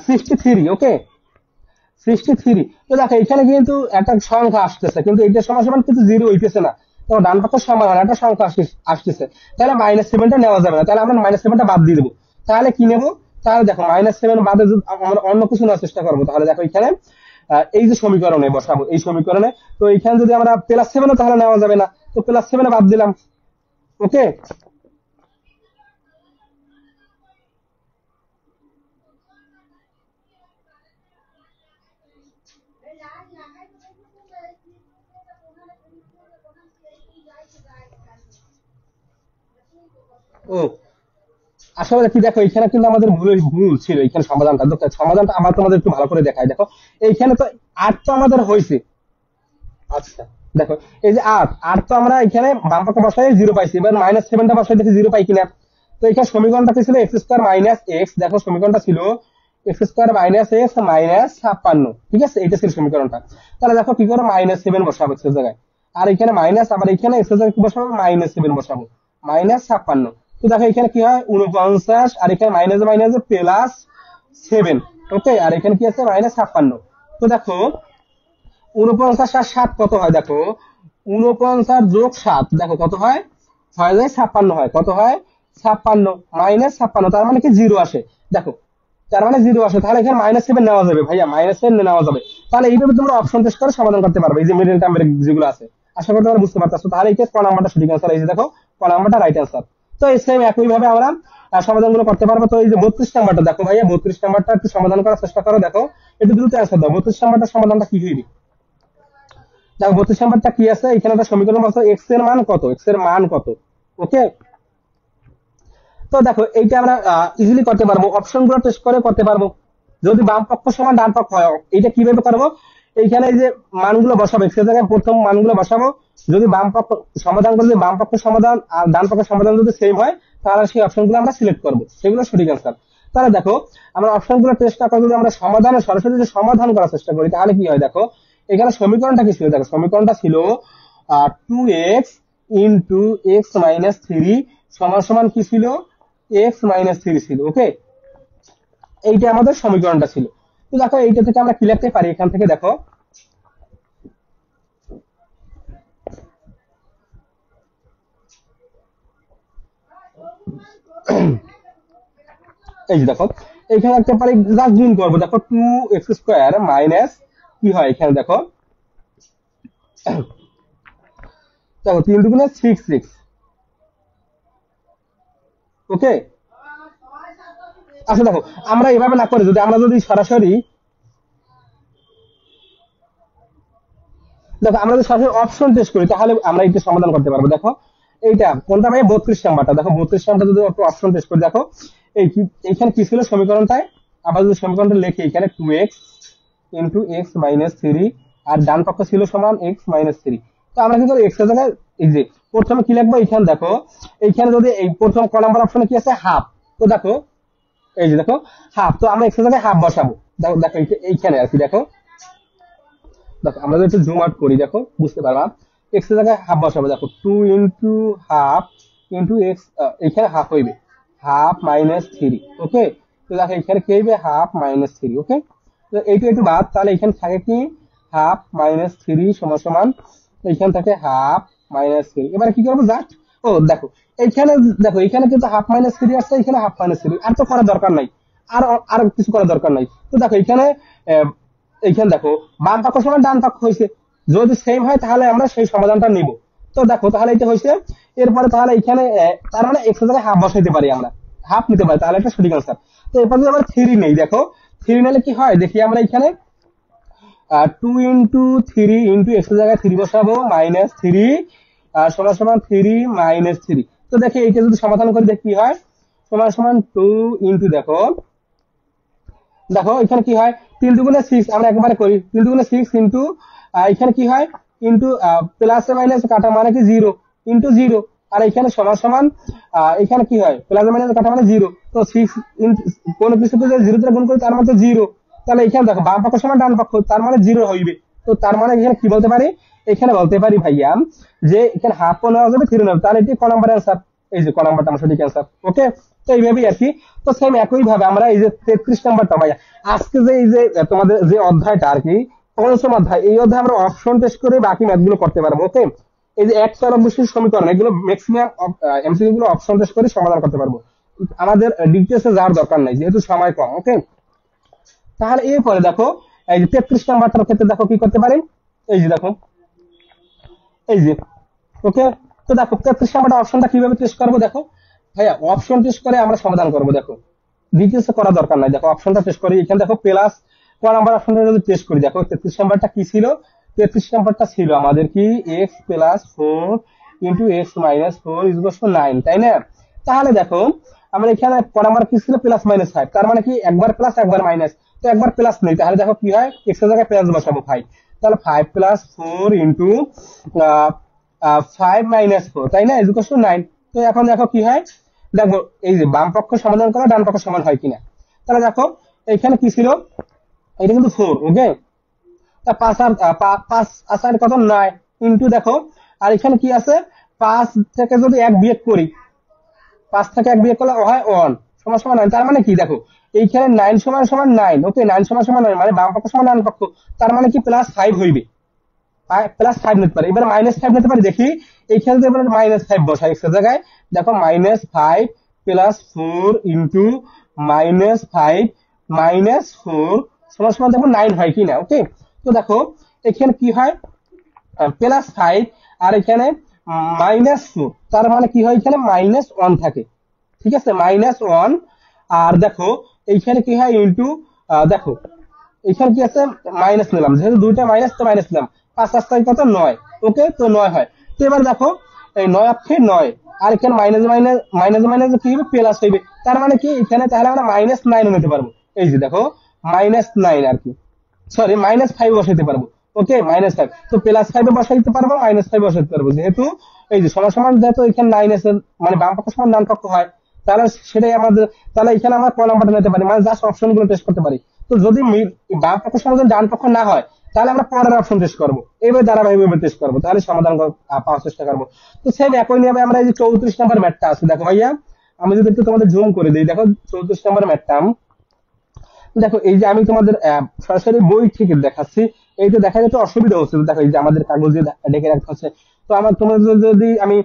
Speaker 1: 63। ওকে, 63। তো দেখো এখানে কিন্তু একটা সংখ্যা আসতেছে, কিন্তু এইটা সমান সমান কিন্তু জিরো হইতেছে না। তো ডান পক্ষের সমান একটা সংখ্যা আসতেছে, তাহলে -7টা নেওয়া যাবে না, তাহলে আমরা -7টা বাদ দিয়ে দেবো। তাহলে কি নেবো, তাহলে দেখো -7 বাদে যদি আমরা অন্য কিছু নেওয়ার চেষ্টা করবো, তাহলে দেখো এখানে এই যে সমীকরণে বসাবো, এই সমীকরণে, তো এখানে যদি আমরা +7 তাহলে নেওয়া যাবে না, তো +7 বাদ দিলাম। ওকে, ও আসলে কি দেখো এখানে কিন্তু আমাদের ভুল ছিল, এখানে সমাধানটা, দেখো সমাধানটা আমার তোমাদের একটু ভালো করে দেখাই। দেখো এইখানে তো 8 তো আমাদের হয়েছে। আচ্ছা, দেখো এই যে 8 তো আমরা এখানে বাম পক্ষ বসাই 0 পাইছি, এবার -7টা বসাই দেখি 0 পাই কিনা। তো এখানে সমীকরণটা কি ছিল, x² - x, দেখো সমীকরণটা ছিল x² - x -56। ঠিক আছে, এটা ছিল সমীকরণটা। তাহলে দেখো কি করে -7 বসাবো x এর জায়গায়, আর এখানে মাইনাস, আবার এখানে x এর জায়গায় কি বসাবো -7 বসাবো, -56। তো দেখো এখানে কি হয় 49, আর এখানে মাইনাস মাইনাস +7। ওকে, আর এখানে কি আছে -56। তো দেখো 49 আর 7 কত হয়, দেখো 49 যোগ 7 দেখো কত হয়, হয় যায় 56 হয়, কত হয় 56 -56, তার মানে কি 0 আসে। দেখো তার মানে 0 আসে, তাহলে এখানে -7 নেওয়া যাবে ভাইয়া, -7 নেওয়া যাবে। তাহলে এইভাবে তোমরা অপশন টেস্ট করে সমাধান করতে পারবে, এই যে মিডল টার্মের যেগুলো আছে। আশা করি তোমরা বুঝতে পারতেছো। তাহলে এই ক নাম্বারটা সঠিক অ্যান্সার, এই যে দেখো ক নাম্বারটা রাইট অ্যান্সার। তো এই সেম একই ভাবে আমরা সমাধানগুলো করতে পারবো। তো এই যে 32 নাম্বারটা দেখো ভাইয়া, 32 নাম্বারটা একটু সমাধান করার চেষ্টা করো, দেখো একটু দ্রুত অ্যান্সার দাও। 32 নাম্বারটা সমাধানটা কি হইবে, দেখো 32 নাম্বারটা কি আছে, এখানে একটা সমীকরণ আছে, এক্স এর মান কত, এক্স এর মান কত। ওকে, তো দেখো এইটা আমরা ইজিলি করতে পারবো, অপশন গুলো টেস্ট করে করতে পারবো। যদি বাম পক্ষ সমান ডান পক্ষ হয়, এইটা কিভাবে করবো, এইখানে এই যে মানগুলো বসাবো, এক্স এর জায়গায় প্রথম মানগুলো বসাবো, যদি বাম পক্ষ সমাধান করে, যদি বাম পক্ষ সমাধান আর ডান পক্ষের সমাধান যদি সেম হয়, তাহলে সেই অপশনগুলো আমরা সিলেক্ট করবো, সেগুলো সঠিক অ্যান্সার। তাহলে দেখো আমরা অপশনগুলো টেস্ট না করে যদি আমরা সমাধানে সরাসরি যদি সমাধান করার চেষ্টা করি, তাহলে কি হয়, দেখো এখানে সমীকরণটা কি ছিল, দেখো সমীকরণটা ছিল 2x ইন্টু x-3 সমান সমান কি ছিল, x-3 ছিল। ওকে, এইটা আমাদের সমীকরণটা ছিল। তো দেখো এইটা থেকে আমরা কি লিখতে পারি, এখান থেকে দেখো এই যে দেখো এইখানে একটা পারি, জাস্ট গুণ করবো, দেখো 2x² মাইনাস কি হয়, এখানে দেখো দেখো 3 দুগুণে 6। ওকে, আচ্ছা দেখো আমরা এভাবে না করে যদি আমরা যদি সরাসরি, দেখো আমরা যদি সরাসরি অপশন টেস্ট করি, তাহলে আমরা এটা সমাধান করতে পারবো। দেখো এইটা কোনটা ভাই, 32 নাম্বারটা, দেখো 32 নাম্বারটা যদি অপশন টেস্ট করি, দেখো এই এইখানে কি ছিল সমীকরণটায়, আবার যদি সমীকরণটা লিখি, এখানে 2x ইন্টু x-3, আর ডান পক্ষ ছিল সমান x-3। তো আমরা কি করি, এক্স এর জায়গায় এই যে প্রথমে কি লিখবো, এইখানে দেখো এইখানে যদি এই প্রথম ক নাম্বার অপশনে কি আছে হাফ, তো দেখো এই যে দেখো হাফ, তো আমরা এক্স এর জায়গায় হাফ বসাবো। দেখো দেখো এইখানে আর কি, দেখো দেখো আমরা যদি একটু জুম আউট করি, দেখো বুঝতে পারবা, এক্স এর জায়গায় হাফ বসাবো, দেখো 2 ইন্টু হাফ ইন্টু এক্স, এখানে হাফ হইবে হাফ-3। ওকে, তো দেখো এখানে কি হইবে হাফ-3। ওকে, তো এইটা একটু বাদ, তাহলে এখানে থাকে কি হাফ-3 সমান সমান এইখান থেকে হাফ-3। এবার কি করবো, জাস্ট ও দেখো এইখানে, দেখো এখানে কিন্তু হাফ-3 আসছে, এখানে হাফ-3, আর তো করার দরকার নাই, আর আর কিছু করার দরকার নাই। তো দেখো এখানে এইখানে দেখো বাম পক্ষ সমান ডান পক্ষ হয়েছে, যদি সেম হয় তাহলে আমরা সেই সমাধানটা নিব। তো দেখো তাহলে এটা হয়েছে, এরপরে তাহলে এখানে তার মানে এক্স এর জায়গায় হাফ বসাইতে পারি, আমরা হাফ নিতে পারি, তাহলে এটা সঠিক আনসার। তো এরপর যদি আমরা 3 নেই, দেখো 3 নিলে কি হয় দেখি, আমরা এখানে 2 ইন্টু 3 ইন্টু এক্স এর জায়গায় 3 বসাবো, -3 সমান সমান 3 - 3। তো দেখি এইটা যদি সমাধান করি দেখি কি হয়, সমান সমান 2 ইন্টু দেখো দেখো এখানে কি হয়, 3 × 6 আমরা একবারে করি, 3 × 6 ইন্টু এখানে কি হয় ইন্টু প্লাস মাইনাস কাটা মানে কি 0 ইন্টু 0, আর এখানে সমান সমান এখানে কি হয় প্লাস মাইনাস কাটা মানে 0, তো 6 কোন কিছুকে যদি 0 দিয়ে গুণ করি তার মানে তো 0, তাহলে এখানে দেখো বাম পক্ষ সমান ডান পক্ষ তার মানে 0 হইবে। তো তার মানে এখানে কি বলতে পারি, এখানে বলতে পারি ভাইয়া যে এখানে হাফ নেওয়া যাবে 3 নেওয়া, তাহলে এটি ক নাম্বার অ্যান্সার, এই যে ক নাম্বারটা আমার সঠিক অ্যান্সার। ওকে, তো এইভাবেই আর কি। তো সেম একই ভাবে আমরা এই যে 33 নাম্বারটা ভাইয়া, আজকে যে এই যে তোমাদের যে অধ্যায়টা আর কি পঞ্চম অধ্যায়, এই অধ্যায়ে আমরা অপশন টেস্ট করে বাকি ম্যাথগুলো করতে পারবো। ওকে, এই যে এক চার অবশ্যই সমীকরণ এগুলো ম্যাক্সিমাম এমসিকিউ গুলো অপশন টেস্ট করে সমাধান করতে পারবো, আমাদের ডিটেলসে যাওয়ার দরকার নাই যেহেতু সময় কম। ওকে, তাহলে এরপরে দেখো এই যে 33 নাম্বারটার ক্ষেত্রে দেখো কি করতে পারি, এই যে দেখো এই যে ওকে, তো দেখো 33 নাম্বারটা অপশনটা কিভাবে টেস্ট করবো, দেখো ভাইয়া অপশন টেস্ট করে আমরা সমাধান করবো। দেখো ডিটেলসে করা দরকার নাই, দেখো অপশনটা টেস্ট করি। এখানে দেখো প্লাস ক নাম্বার অপশনটা যদি টেস্ট করি, দেখো 33 নাম্বারটা কি ছিল, 33 নাম্বারটা ছিল আমাদের কি x plus 4 into x minus 4 equal to 9, তাই না? তাহলে দেখো আমরা এখানে ক নাম্বার কি ছিল প্লাস মাইনাস 5, তার মানে কি একবার প্লাস একবার মাইনাস, তো একবার প্লাস নেই, তাহলে দেখো কি হয় x এর জায়গায় প্লাস বসাবো 5, তাহলে 5 প্লাস 4 ইন্টু 5 মাইনাস 4, তাই না, ইকুয়াল টু 9। তো এখন দেখো কি হয়, দেখো এই যে বাম পক্ষ সমাধান করা ডান পক্ষ সমান হয় কিনা, তাহলে দেখো এখানে কি ছিল, এটা কিন্তু 4। ওকে, তা 5 আর 5 আসার কত 9 ইন্টু দেখো, আর এখানে কি আছে 5 থেকে যদি 1 বিয়োগ করি, 5 থেকে 1 বিয়োগ করলে হয় 1 সমান সমান 9, তার মানে কি দেখো এইখানে 9 সমান সমান 9। ওকে, 9 সমান সমান 9 মানে বাম পক্ষ সমান ডান পক্ষ, তার মানে কি প্লাস 5 হইবে, প্লাস 5 নিতে পারি, এবার মাইনাস 5 নিতে পারি। দেখি এইখানে যদি আমরা মাইনাস 5 বসাই এক্স এর জায়গায়, দেখো minus 5 plus 4 into minus 5 minus 4 সমান সমান দেখো 9 হয় কিনা। ওকে, তো দেখো এখানে কি হয় প্লাস 5 আর এখানে মাইনাস 4, তার মানে কি হয় এখানে মাইনাস 1 থাকে, ঠিক আছে, মাইনাস 1। আর দেখো এইখানে কি হয় ইন্টু, দেখো এখানে কি আছে মাইনাস নিলাম, যেহেতু দুইটা মাইনাস তো মাইনাস নিলাম, 5 আসতে কত 9। ওকে, তো 9 হয়। তো এবার দেখো এই 9 অক্ষে 9, আর এখানে মাইনাস মাইনাস মাইনাস মাইনাস কি হবে প্লাস হইবে, তার মানে কি এখানে তাহলে আমরা মাইনাস 9 নিতে পারবো। এই যে দেখো মাইনাস 9 আর কি, সরি মাইনাস 5 বসাইতে পারবো। ওকে, মাইনাস 5 তো প্লাস 5 এ বসাইতে পারবো, মাইনাস 5 বসাইতে পারবো, যেহেতু এই যে সমান সমান যেহেতু এখানে 9 আছে মানে বাম পক্ষ সমান ডান পক্ষ হয়, তাহলে সেটাই আমাদের, তাহলে এখানে আমরা ক নাম্বারটা নিতে পারি, মানে জাস্ট অপশন গুলো টেস্ট করতে পারি। তো যদি বাম পক্ষ সমান যদি ডান পক্ষ না হয় তাহলে আমরা পরের অপশন টেস্ট করবো, এইভাবে ধারাবাহিকভাবে টেস্ট করবো, তাহলে সমাধান পাওয়ার চেষ্টা করবো। তো সেম একই নিয়মে আমরা এই যে 34 নাম্বার ম্যাথটা আছে, দেখো ভাইয়া আমি যদি একটু তোমাদের জুম করে দিই, দেখো 34 নাম্বার ম্যাথটা দেখো, এই যে আমি তোমাদের সরাসরি বই থেকে দেখাচ্ছি, এই যে দেখা যাচ্ছে অসুবিধা হচ্ছে, দেখো এই যে আমাদের কাগজে ডেকে রাখতে হচ্ছে। তো আমার তোমাদের যদি আমি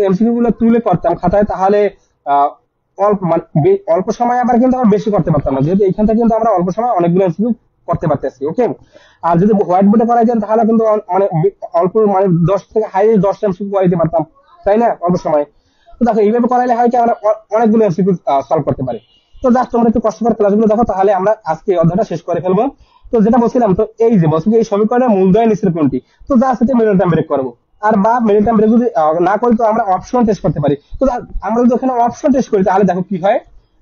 Speaker 1: এমসিকিউ গুলো তুলে করতাম খাতায়, তাহলে অল্প মানে অল্প সময় আবার কিন্তু আমরা বেশি করতে পারতাম না, যেহেতু এইখান থেকে কিন্তু আমরা অল্প সময় অনেকগুলো এমসিকিউ করতে পারতেছি। ওকে, আর যদি হোয়াইট বোর্ডে করা যায় তাহলে কিন্তু মানে অল্প মানে 10 থেকে হাই 10 এমসিকিউ করে দিতে পারতাম, তাই না, অল্প সময়। তো দেখো এইভাবে করাইলে হয় কি আমরা অনেকগুলো এমসিকিউ সলভ করতে পারি। তো জাস্ট তোমরা একটু কষ্ট করে ক্লাসগুলো দেখো, তাহলে আমরা আজকে এই অধ্যায়টা শেষ করে ফেলবো। তো যেটা বলছিলাম, তো এই যে বলছি এই সমীকরণের মূলদয় নিচের কোনটি, তো জাস্ট এটা মিডল টার্ম ব্রেক করবো, আর বা মিডল টার্ম ব্রেক যদি না করি তো আমরা অপশন টেস্ট করতে পারি। তো আমরা যদি ওখানে অপশন টেস্ট করি তাহলে দেখো কি হয়,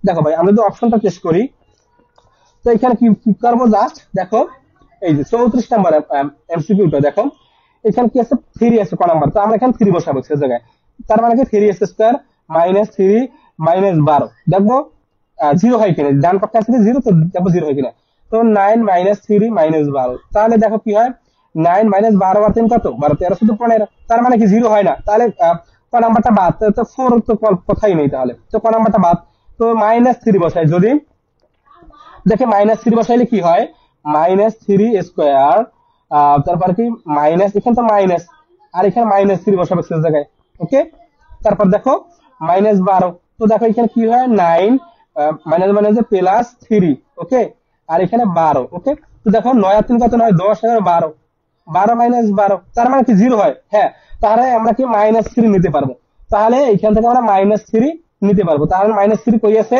Speaker 1: দেখো ভাই আমরা যদি অপশনটা টেস্ট করি, তো এখানে কি কি করবো, জাস্ট দেখো এই যে 34 নাম্বার এমসিকিউটা দেখো, এখানে কি আছে 3 আছে ক নাম্বার, তো আমরা এখানে 3 বসাবো সে জায়গায়, তার মানে কি 3 এক্স স্কয়ার মাইনাস 3 মাইনাস 12, দেখবো 0 হয় কিনা, ডান পক্ষে আছে 0, তো দেখবো 0 হয় কিনা। তো 9 মাইনাস 3 মাইনাস 12, তাহলে দেখো কি হয় 9 মাইনাস 12 আর 3 কত 12 13 শুধু 15, তার মানে কি 0 হয় না, তাহলে ক নাম্বারটা বাদ, তো 4 তো কথাই নেই, তাহলে তো ক নাম্বারটা বাদ। তো মাইনাস 3 বসাই, যদি দেখে মাইনাস 3 বসাইলে কি হয় মাইনাস 3 স্কোয়ার, তারপর কি মাইনাস, এখানে তো মাইনাস আর এখানে মাইনাস 3 বসাবে সে জায়গায়। ওকে, তারপর দেখো মাইনাস 12, তো দেখো এখানে কি হয় 9 মাইনাস মাইনাস প্লাস 3। ওকে, আর এখানে 12। ওকে, তো দেখো 9 আর 3 কত, 9 10 11 12, 12 মাইনাস 12 তার মানে কি 0 হয়। হ্যাঁ, তাহলে আমরা কি মাইনাস 3 নিতে পারবো, তাহলে এখান থেকে আমরা মাইনাস 3 নিতে পারবো। তাহলে মাইনাস 3 কই আছে,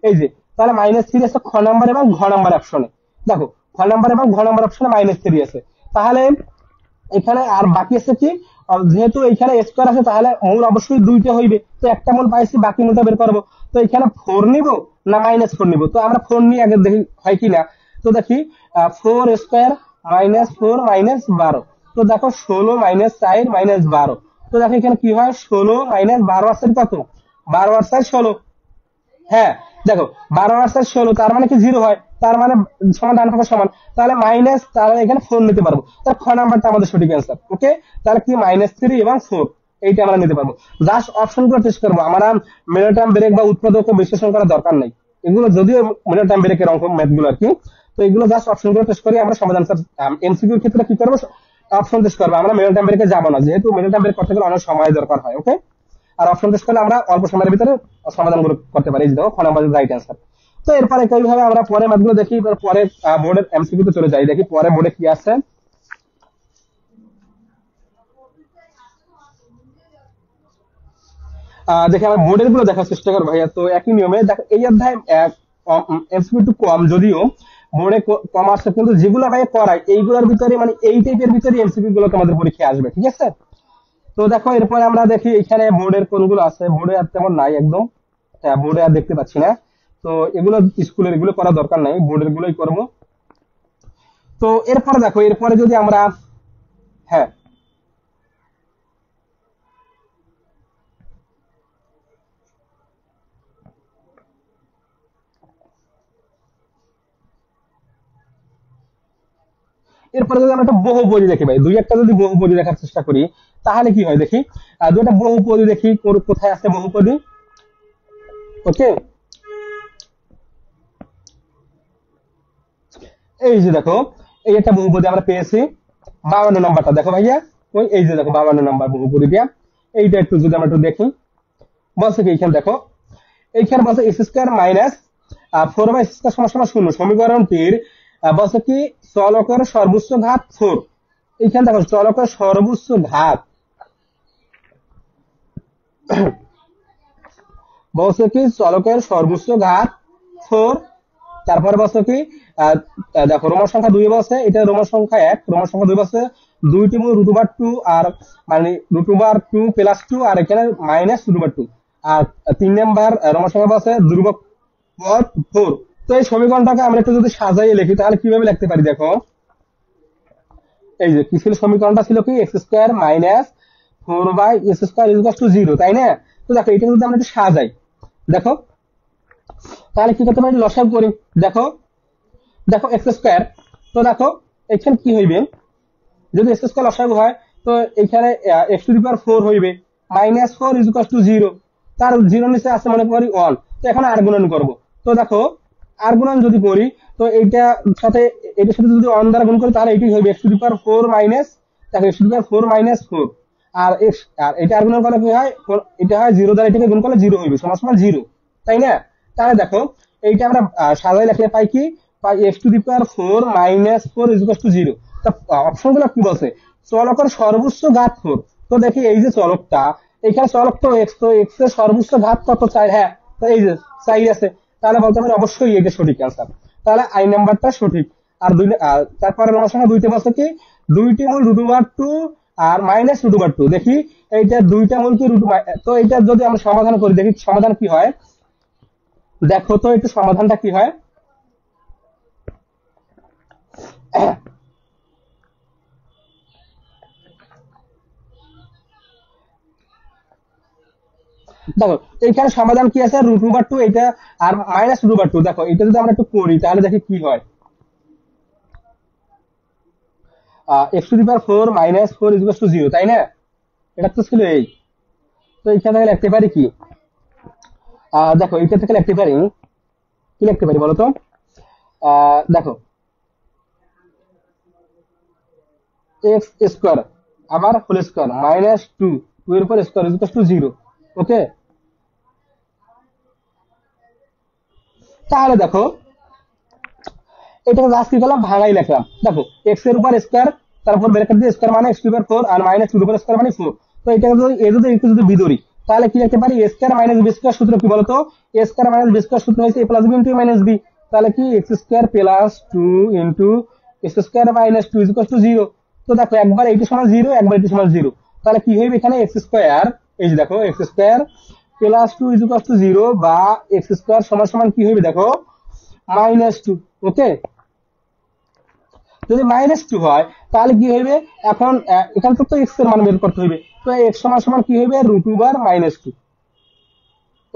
Speaker 1: এই যে, তাহলে মাইনাস 3 আছে খ নাম্বার এবং ঘ নাম্বার অপশনে, দেখো খ নাম্বার এবং ঘ নাম্বার অপশনে মাইনাস 3 আছে। তাহলে এখানে আর বাকি আছে কি, যেহেতু এখানে স্কোয়ার আছে তাহলে মূল অবশ্যই দুইটা হইবে, তো একটা মূল পাইছি বাকি মূলটা বের করবো। তো এখানে 4 নিব না -4 নিব, তো আমরা 4 নিয়ে আগে দেখি হয় কিনা। তো দেখি 4 স্কোয়ার -4 -12, তো দেখো 16 -4 -12, তো দেখো এখানে কি হয়, 16 -12 আছে কত, 12 আর 4 16। হ্যাঁ দেখো 12 আর 4 16, তার মানে কি 0 হয়, তার মানে সমান ডান পাশে সমান, তাহলে মাইনাস, তাহলে এখানে 4 নিতে পারবো, তার খ নাম্বারটা আমাদের সঠিক অ্যান্সার। ওকে, তাহলে কি -3 এবং 4 এইটা আমরা নিতে পারবো। জাস্ট অপশন গুলো টেস্ট করবো, আমরা মিডল টার্ম ব্রেক বা উৎপাদক বিশ্লেষণ করার দরকার নাই, এগুলো যদিও মিডল টার্ম ব্রেকের অঙ্ক ম্যাথ গুলো আর কি। তো এগুলো জাস্ট অপশন গুলো টেস্ট করি আমরা, সমাধান এমসিকিউর ক্ষেত্রে কি করবো, অপশন টেস্ট করবো, আমরা মিডল টার্ম ব্রেকে যাবো না, যেহেতু মিডল টার্ম ব্রেক করতে গেলে অনেক সময় দরকার হয়। ওকে, আর অপশন টেস্ট করলে আমরা অল্প সময়ের ভিতরে সমাধান করতে পারি, দেখো খ নাম্বার রাইট অ্যান্সার। তো এরপরে এইভাবে আমরা পরে ম্যাথগুলো দেখি, পরে বোর্ডের এমসিকিউ তে চলে যাই, দেখি পরে বোর্ডে কি আছে। দেখি আমরা বোর্ডের গুলো দেখার চেষ্টা করবো ভাইয়া। তো একই নিয়মে দেখো, এই অধ্যায় এমসিকিউ একটু কম, যদিও বোর্ডে কম আসছে, কিন্তু যেগুলো ভাই করায় এইগুলোর ভিতরে মানে এই টাইপের ভিতরে এমসিকিউ গুলো তোমাদের পরীক্ষায় আসবে, ঠিক আছে। তো দেখো এরপরে আমরা দেখি এখানে বোর্ডের কোনগুলো আছে, বোর্ডে আর তেমন নাই একদম, হ্যাঁ বোর্ডে আর দেখতে পাচ্ছি না। তো এগুলো স্কুলের, এগুলো করা দরকার নাই, বোর্ডের গুলোই করবো। তো এরপরে দেখো, এরপরে যদি আমরা, হ্যাঁ এরপরে যদি আমরা একটা বহুপদী দেখি ভাই, দুই একটা যদি বহুপদী দেখার চেষ্টা করি তাহলে কি হয় দেখি। দুইটা বহুপদী দেখি, কোথায় আছে বহুপদী। ওকে, এই যে দেখো, এই একটা বহুপদী আমরা পেয়েছি, 52 নাম্বারটা দেখো ভাইয়া, ওই এই যে দেখো 52 নাম্বার বহুপদী দিয়া। এইটা একটু যদি আমরা একটু দেখি, বলছে কি এইখানে দেখো, এইখানে বলছে এক্স স্কোয়ার মাইনাস 4/x² সমান 0, সমীকরণটির বলছে কি চলকের সর্বোচ্চ ঘাত 4। এইখানে দেখো চলকের সর্বোচ্চ ঘাত বলছে কি চলকের সর্বোচ্চ ঘাত 4, তারপরে বলছে কি দেখো রোমান সংখ্যা 2 বলছে, এটা রোমান সংখ্যা 1, রোমান সংখ্যা 2 বলছে, দুইটি মূল √2 আর মানে √2 +2 আর এখানে -√2, আর 3 নাম্বার রোমান সংখ্যা বলছে ধ্রুবক পদ 4। তো এই সমীকরণটাকে আমরা একটু যদি সাজাইয়ে লিখি তাহলে কিভাবে লিখতে পারি দেখো, এই যে কি ছিল সমীকরণটা, ছিল কি x² - 4/x² 0, তাই না। তো দেখো এটা যদি আমরা একটু সাজাই, দেখো তাহলে কি করতে পারি, লসাগু করি। দেখো দেখো x², তো দেখো এখানে কি হইবে, যদি x² লসাগু হয় তো এখানে x⁴ হইবে, -4 = 0, তার 0 নিচে আছে মনে করি 1, তো এখন আর গুণন করব। তো দেখো আর গুণন যদি করি, তো এইটা সাথে এটার সাথে যদি 1 দ্বারা গুণ করি তাহলে এটাই হবে x⁴ মাইনাস, দেখো x⁴ -4, আর x, আর এটা আর গুণন করলে কি হয়, এটা হয় 0 দ্বারা এটাকে গুণ করলে 0 হইবে, সমান সমান 0, তাই না। তাহলে দেখো এইটা আমরা সাজাই লিখলে পাই কি, পাই x⁴ -4 = 0। তা অপশন গুলো কি বলছে, চলকের সর্বোচ্চ ঘাত 4। তো দেখি এই যে চলকটা, এখানে চলক তো x, তো x এর সর্বোচ্চ ঘাত কত, 4, হ্যাঁ তো এই যে 4 আছে, তাহলে বলতে পারি অবশ্যই এটা সঠিক অ্যান্সার, তাহলে আই নাম্বারটা সঠিক। আর তারপরে আমার সঙ্গে দুইটা বলছে কি, দুইটি মূল √2 আর -√2, দেখি এইটা দুইটা মূল কি তো এটা যদি আমরা সমাধান করি দেখি সমাধান কি হয়, দেখো তো একটু সমাধানটা কি হয়। দেখো এইখানে সমাধান কি আছে, √2 এটা আর -√2, দেখো এটা যদি আমরা একটু করি তাহলে দেখি কি হয়, x⁴ -4 = 0, তাই না, এটা তো ছিল এই। তো এইখান থেকে লিখতে পারি কি, দেখো এইটা থেকে লিখতে পারি কি, লিখতে পারি বলতো, দেখো x² আবার হোল স্কয়ার -2, 2 এর উপর স্কয়ার = 0। ওকে, তাহলে দেখো এটাকে জাস্ট কি করলাম, ভাঙাই লিখলাম। দেখো x এর উপর স্কয়ার, তারপর ব্র্যাকেট দিয়ে স্কয়ার মানে x⁴ আর -2 এর উপর স্কয়ার মানে 4। তো এটাকে যদি একটু যদি বিদরি তাহলে কি লিখতে পারি, a² - b² সূত্র কি বলতো, a² - b² সূত্র হচ্ছে a + b * a - b, তাহলে কি x² + 2 * x² - 2 = 0। তো দেখো একবার এইটা সমান 0, একবার এটা সমান 0, তাহলে কি হইবে এখানে এক্স স্কয়ার, এই যে দেখো x square plus 2 is equal to 0 বা এক্স স্কয়ার সমান সমান কি হইবে দেখো -2। ওকে, যদি -2 হয় তাহলে কি হইবে, এখন এখান থেকে তো এক্স এর মান বের করতে হইবে, তো এক্স সমান সমান কি হইবে √2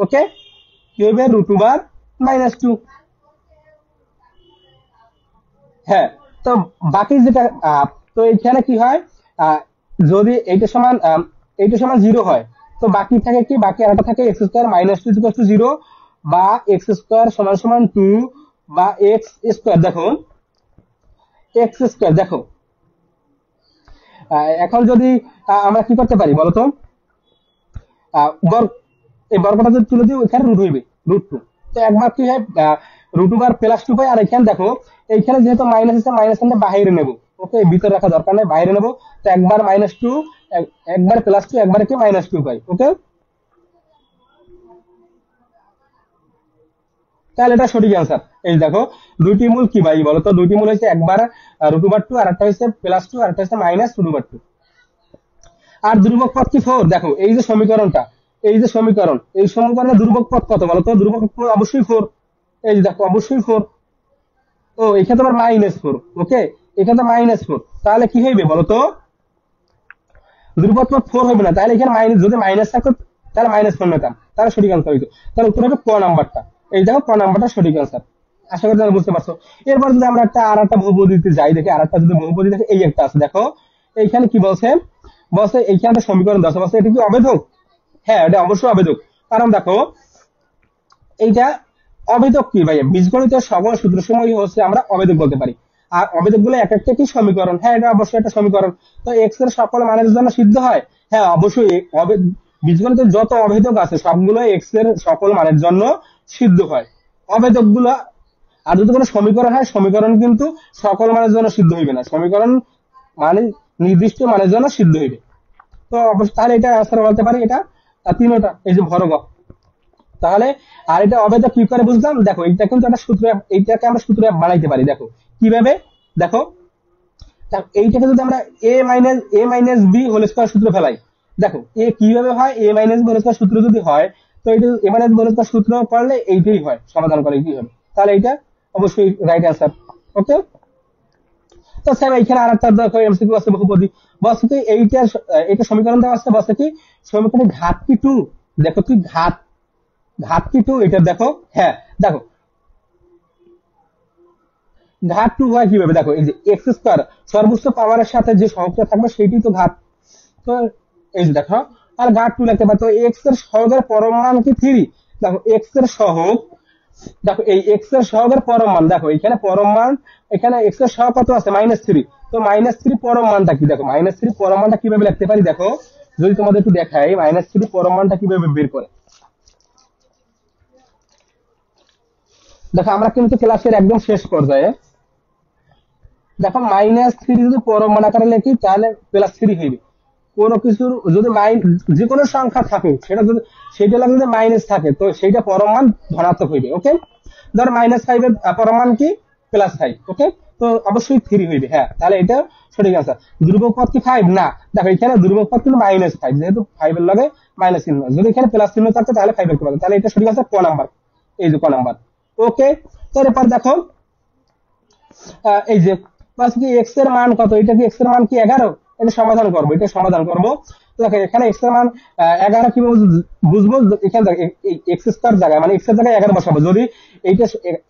Speaker 1: ওকে, কি হইবে √2 হ্যাঁ। তো বাকি যেটা তো এখানে কি হয়, যদি এইটা সমান 0 হয়, তো বাকি থাকে কি, বাকি আরেকটা থাকে এক্স স্কয়ার -2 0 বা এক্স স্কয়ার সমান সমান 2 বা এক্স স্কয়ার। দেখো এক্স স্কয়ার দেখো, এখন যদি আমরা কি করতে পারি বলতো, বর্গ, এই বর্গটা যদি তুলে দিই এখানে রুট হইবে √2। তো একবার কি হয় √2 + 2 পাই, আর এখানে দেখো এইখানে যেহেতু মাইনাস আছে মাইনাস আমরা বাইরে নেব। ওকে, ভিতরে রাখা দরকার নাই, বাইরে নেব। তো একবার -2, একবার +2, একবার কি -2 পাই। ওকে, তাহলে এটা সঠিক অ্যান্সার। এই দেখো দুইটি মূল কি ভাই বলতো, দুইটি মূল হচ্ছে একবার √2 আর একটা হচ্ছে +2 আর একটা হচ্ছে -√2। আর ধ্রুবক পদ কি 4। দেখো এই যে সমীকরণটা, এই যে সমীকরণ, এই সমীকরণের ধ্রুবক পদ কত বলতো, ধ্রুবক পদ অবশ্যই 4। এই যে দেখো অবশ্যই 4। ও এখানে তো আবার -4। ওকে, এখানে তো -4, তাহলে কি হইবে বলতো, ধ্রুবক পদ 4 হবে না, তাহলে এখানে মাইনাস, যদি মাইনাস থাকতো তাহলে -4 নিতাম, তাহলে সঠিক আনসার হইতো। তাহলে উত্তর হবে ক নাম্বারটা। এই দেখো ক নাম্বারটা সঠিক আনসার। আশা করি তোমরা বুঝতে পারছো। এরপর যদি আমরা আর একটা বহুপদীতে যাই, দেখি আর একটা যদি বহুপদী দেখি, এই একটা আছে দেখো, এইখানে কি বলছে, বলছে এইখানে একটা সমীকরণ দেওয়া আছে, বলছে এটা কি অবেধক। হ্যাঁ, এটা অবশ্যই অবেধক। কারণ দেখো এইটা অবেধক কি ভাই, বীজগণিতের সকল সূত্রসমূহই হচ্ছে আমরা অবেধক বলতে পারি। আর অবেধক গুলো এক একটা কি সমীকরণ। হ্যাঁ, এটা অবশ্যই একটা সমীকরণ। তো এক্স এর সকল মানের জন্য সিদ্ধ হয়। হ্যাঁ অবশ্যই, বীজগণিতের যত অবেধক আছে সবগুলো এক্স এর সকল মানের জন্য সিদ্ধ হয়। অবেধক গুলো, আর যদি কোনো সমীকরণ হয়, সমীকরণ কিন্তু সকল মানের জন্য সিদ্ধ হইবে না, সমীকরণ মানে নির্দিষ্ট মানের জন্য সিদ্ধ হইবে। তো অবশ্যই তাহলে এটা আনসার বলতে পারি, এটা তিনটা এই যে ভরগ। তাহলে আর এটা অবেধক কি করে বুঝলাম, দেখো এটা কিন্তু একটা সূত্র, এইটাকে আমরা সূত্র বানাইতে পারি। দেখো কিভাবে, দেখো এইটাকে যদি আমরা a - b হোল স্কয়ার সূত্র ফেলাই, দেখো এ কিভাবে হয়, a - b হোল স্কয়ার সূত্র যদি হয়, তো এটা a - b হোল স্কয়ার সূত্র করলে এইটাই হয়, সমাধান করে কি হবে, তাহলে এইটা অবশ্যই রাইট অ্যান্সার। ওকে, তো স্যার এইখানে আরেকটা দেখো এমসিকিউ আছে বহুপদী, বলছে কি এইটা সমীকরণ দেওয়া আছে, বলছে কি সমীকরণের ঘাত কি 2। দেখো কি ঘাত কি 2, এটা দেখো। হ্যাঁ দেখো ঘাত 2 হয় কিভাবে, দেখো এই যে এক্স স্কয়ার সর্বোচ্চ পাওয়ারের সাথে যে সহগটা থাকবে সেইটাই তো ঘাত। তো এই যে দেখো, আর ঘাত 2 লিখতে পারো। তো এক্স এর সহগের পরম মান কি 3। দেখো এক্স এর সহগ, দেখো এই এক্স এর সহগের পরম মান, দেখো এখানে পরম মান, এখানে এক্স এর সহগ কত আছে -3। তো -3 পরম মানটা কি, দেখো -3 পরম মানটা কিভাবে লিখতে পারি, দেখো যদি তোমাদের একটু দেখাই -3 পরম মানটা কিভাবে বের করে। দেখো আমরা কিন্তু ক্লাসের একদম শেষ পর্যায়ে, দেখো -3 যদি পরম মান আকারে লিখি তাহলে +3 হইবে। কোনো কিছুর যদি যে কোনো সংখ্যা থাকে, সেটা লাগে যদি মাইনাস থাকে, তো সেইটা পরম মান ধনাত্মক হইবে। ওকে, ধর -5 এর পরম মান কি +5। ওকে, তো অবশ্যই 3 হইবে। হ্যাঁ, তাহলে এটা সঠিক আনসার। ধ্রুবক পদ কি 5 না, দেখো এখানে ধ্রুবক পদ কিন্তু -5, যেহেতু 5 এর লগে মাইনাস চিহ্ন, যদি এখানে প্লাস চিহ্ন থাকতো তাহলে 5 এর কি পাবে, তাহলে এটা সঠিক আনসার ক নাম্বার। এই যে ক নাম্বার। ওকে, তারপর দেখো এই যে বাস কি এক্স এর মান কত, এটা কি এক্স এর মান কি 11, এটা সমাধান করব, এটা সমাধান করব। তো দেখো এখানে এক্স এর মান 11 কিভাবে বুঝবো, এখানে দেখো এক্স স্কয়ার জায়গায় মানে এক্স এর জায়গায় 11 বসাবো, যদি এইটা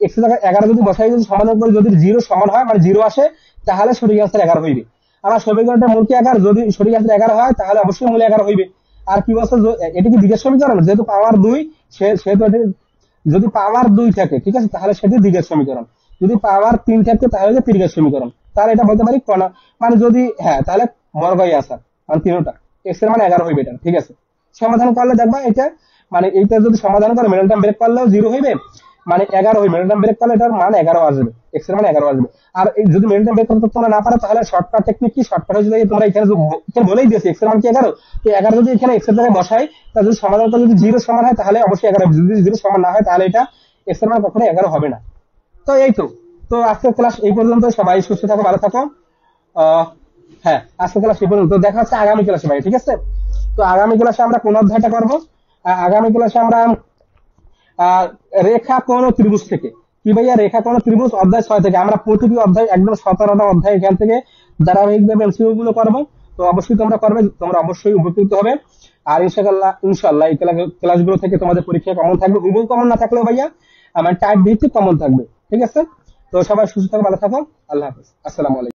Speaker 1: এক্স এর জায়গায় 11 যদি বসাই, যদি সমাধান করি, যদি 0 সমান হয় মানে 0 আসে, তাহলে সঠিক আনসার 11 হইবে। আমার সমীকরণটার মূল কি 11, যদি সঠিক আনসার 11 হয় তাহলে অবশ্যই মূল 11 হইবে। আর কি বলছে, এটা কি দ্বিঘাত সমীকরণ, যেহেতু পাওয়ার 2, সেহেতু যদি পাওয়ার 2 থাকে, ঠিক আছে, তাহলে সেটি দ্বিঘাত সমীকরণ। যদি পাওয়ার 3 থাকে তাহলে ত্রিঘাত সমীকরণ। তাহলে এটা বলতে পারি কোন, মানে যদি হ্যাঁ তাহলে বর্গই আসার মানে তিনটা, এক্স এর মানে 11 হইবে এটা। ঠিক আছে, সমাধান করলে দেখবা এটা, মানে এইটা যদি সমাধান করে মিডল টার্ম ব্রেক করলেও 0 হইবে, মানে 11 হইবে। মিডল টার্ম ব্রেক করলে এটার মান 11 আসবে, এক্স এর মানে 11 আসবে। আর এই যদি মিডল টার্ম ব্রেক করতে তোমরা না পারো, তাহলে শর্টকাট টেকনিক কি, শর্টকাট হচ্ছে যে তোমরা এখানে বলেই দিয়েছি এক্স এর মান কি 11, তো 11 যদি এখানে এক্স এর জায়গায় বসাই, তাহলে যদি সমাধান করে যদি 0 সমান হয় তাহলে অবশ্যই 11 হবে, যদি 0 সমান না হয় তাহলে এটা এক্স এর মান কখনো 11 হবে না। তো এই তো, তো আজকের ক্লাস এই পর্যন্ত। সবাই সুস্থ থাকো, ভালো থাকো। হ্যাঁ, আজকে ক্লাস এই পর্যন্ত। তো দেখা হচ্ছে আগামী ক্লাসে ভাই, ঠিক আছে? তো আগামী ক্লাসে আমরা কোন অধ্যায়টা করবো? আগামী ক্লাসে আমরা আহ রেখা কোণ ও ত্রিভুজ থেকে, কি ভাইয়া, রেখা কোণ ও ত্রিভুজ অধ্যায় 6 থেকে আমরা প্রতিটি অধ্যায় একদম 17টা অধ্যায় এখান থেকে ধারাবাহিকভাবে এমসিকিউ গুলো করবো। তো অবশ্যই তোমরা করবে, তোমরা অবশ্যই উপকৃত হবে। আর ইনশাআল্লাহ ইনশাআল্লাহ এই ক্লাসগুলো থেকে তোমাদের পরীক্ষা কমন থাকবে, হুবহু কমন না থাকলেও ভাইয়া আমার টাইপ ভিত্তিক কমন থাকবে, ঠিক আছে? তো সবাই সুস্থ থাকো, ভালো থাকো, আল্লাহ হাফেজ, আসসালামু আলাইকুম।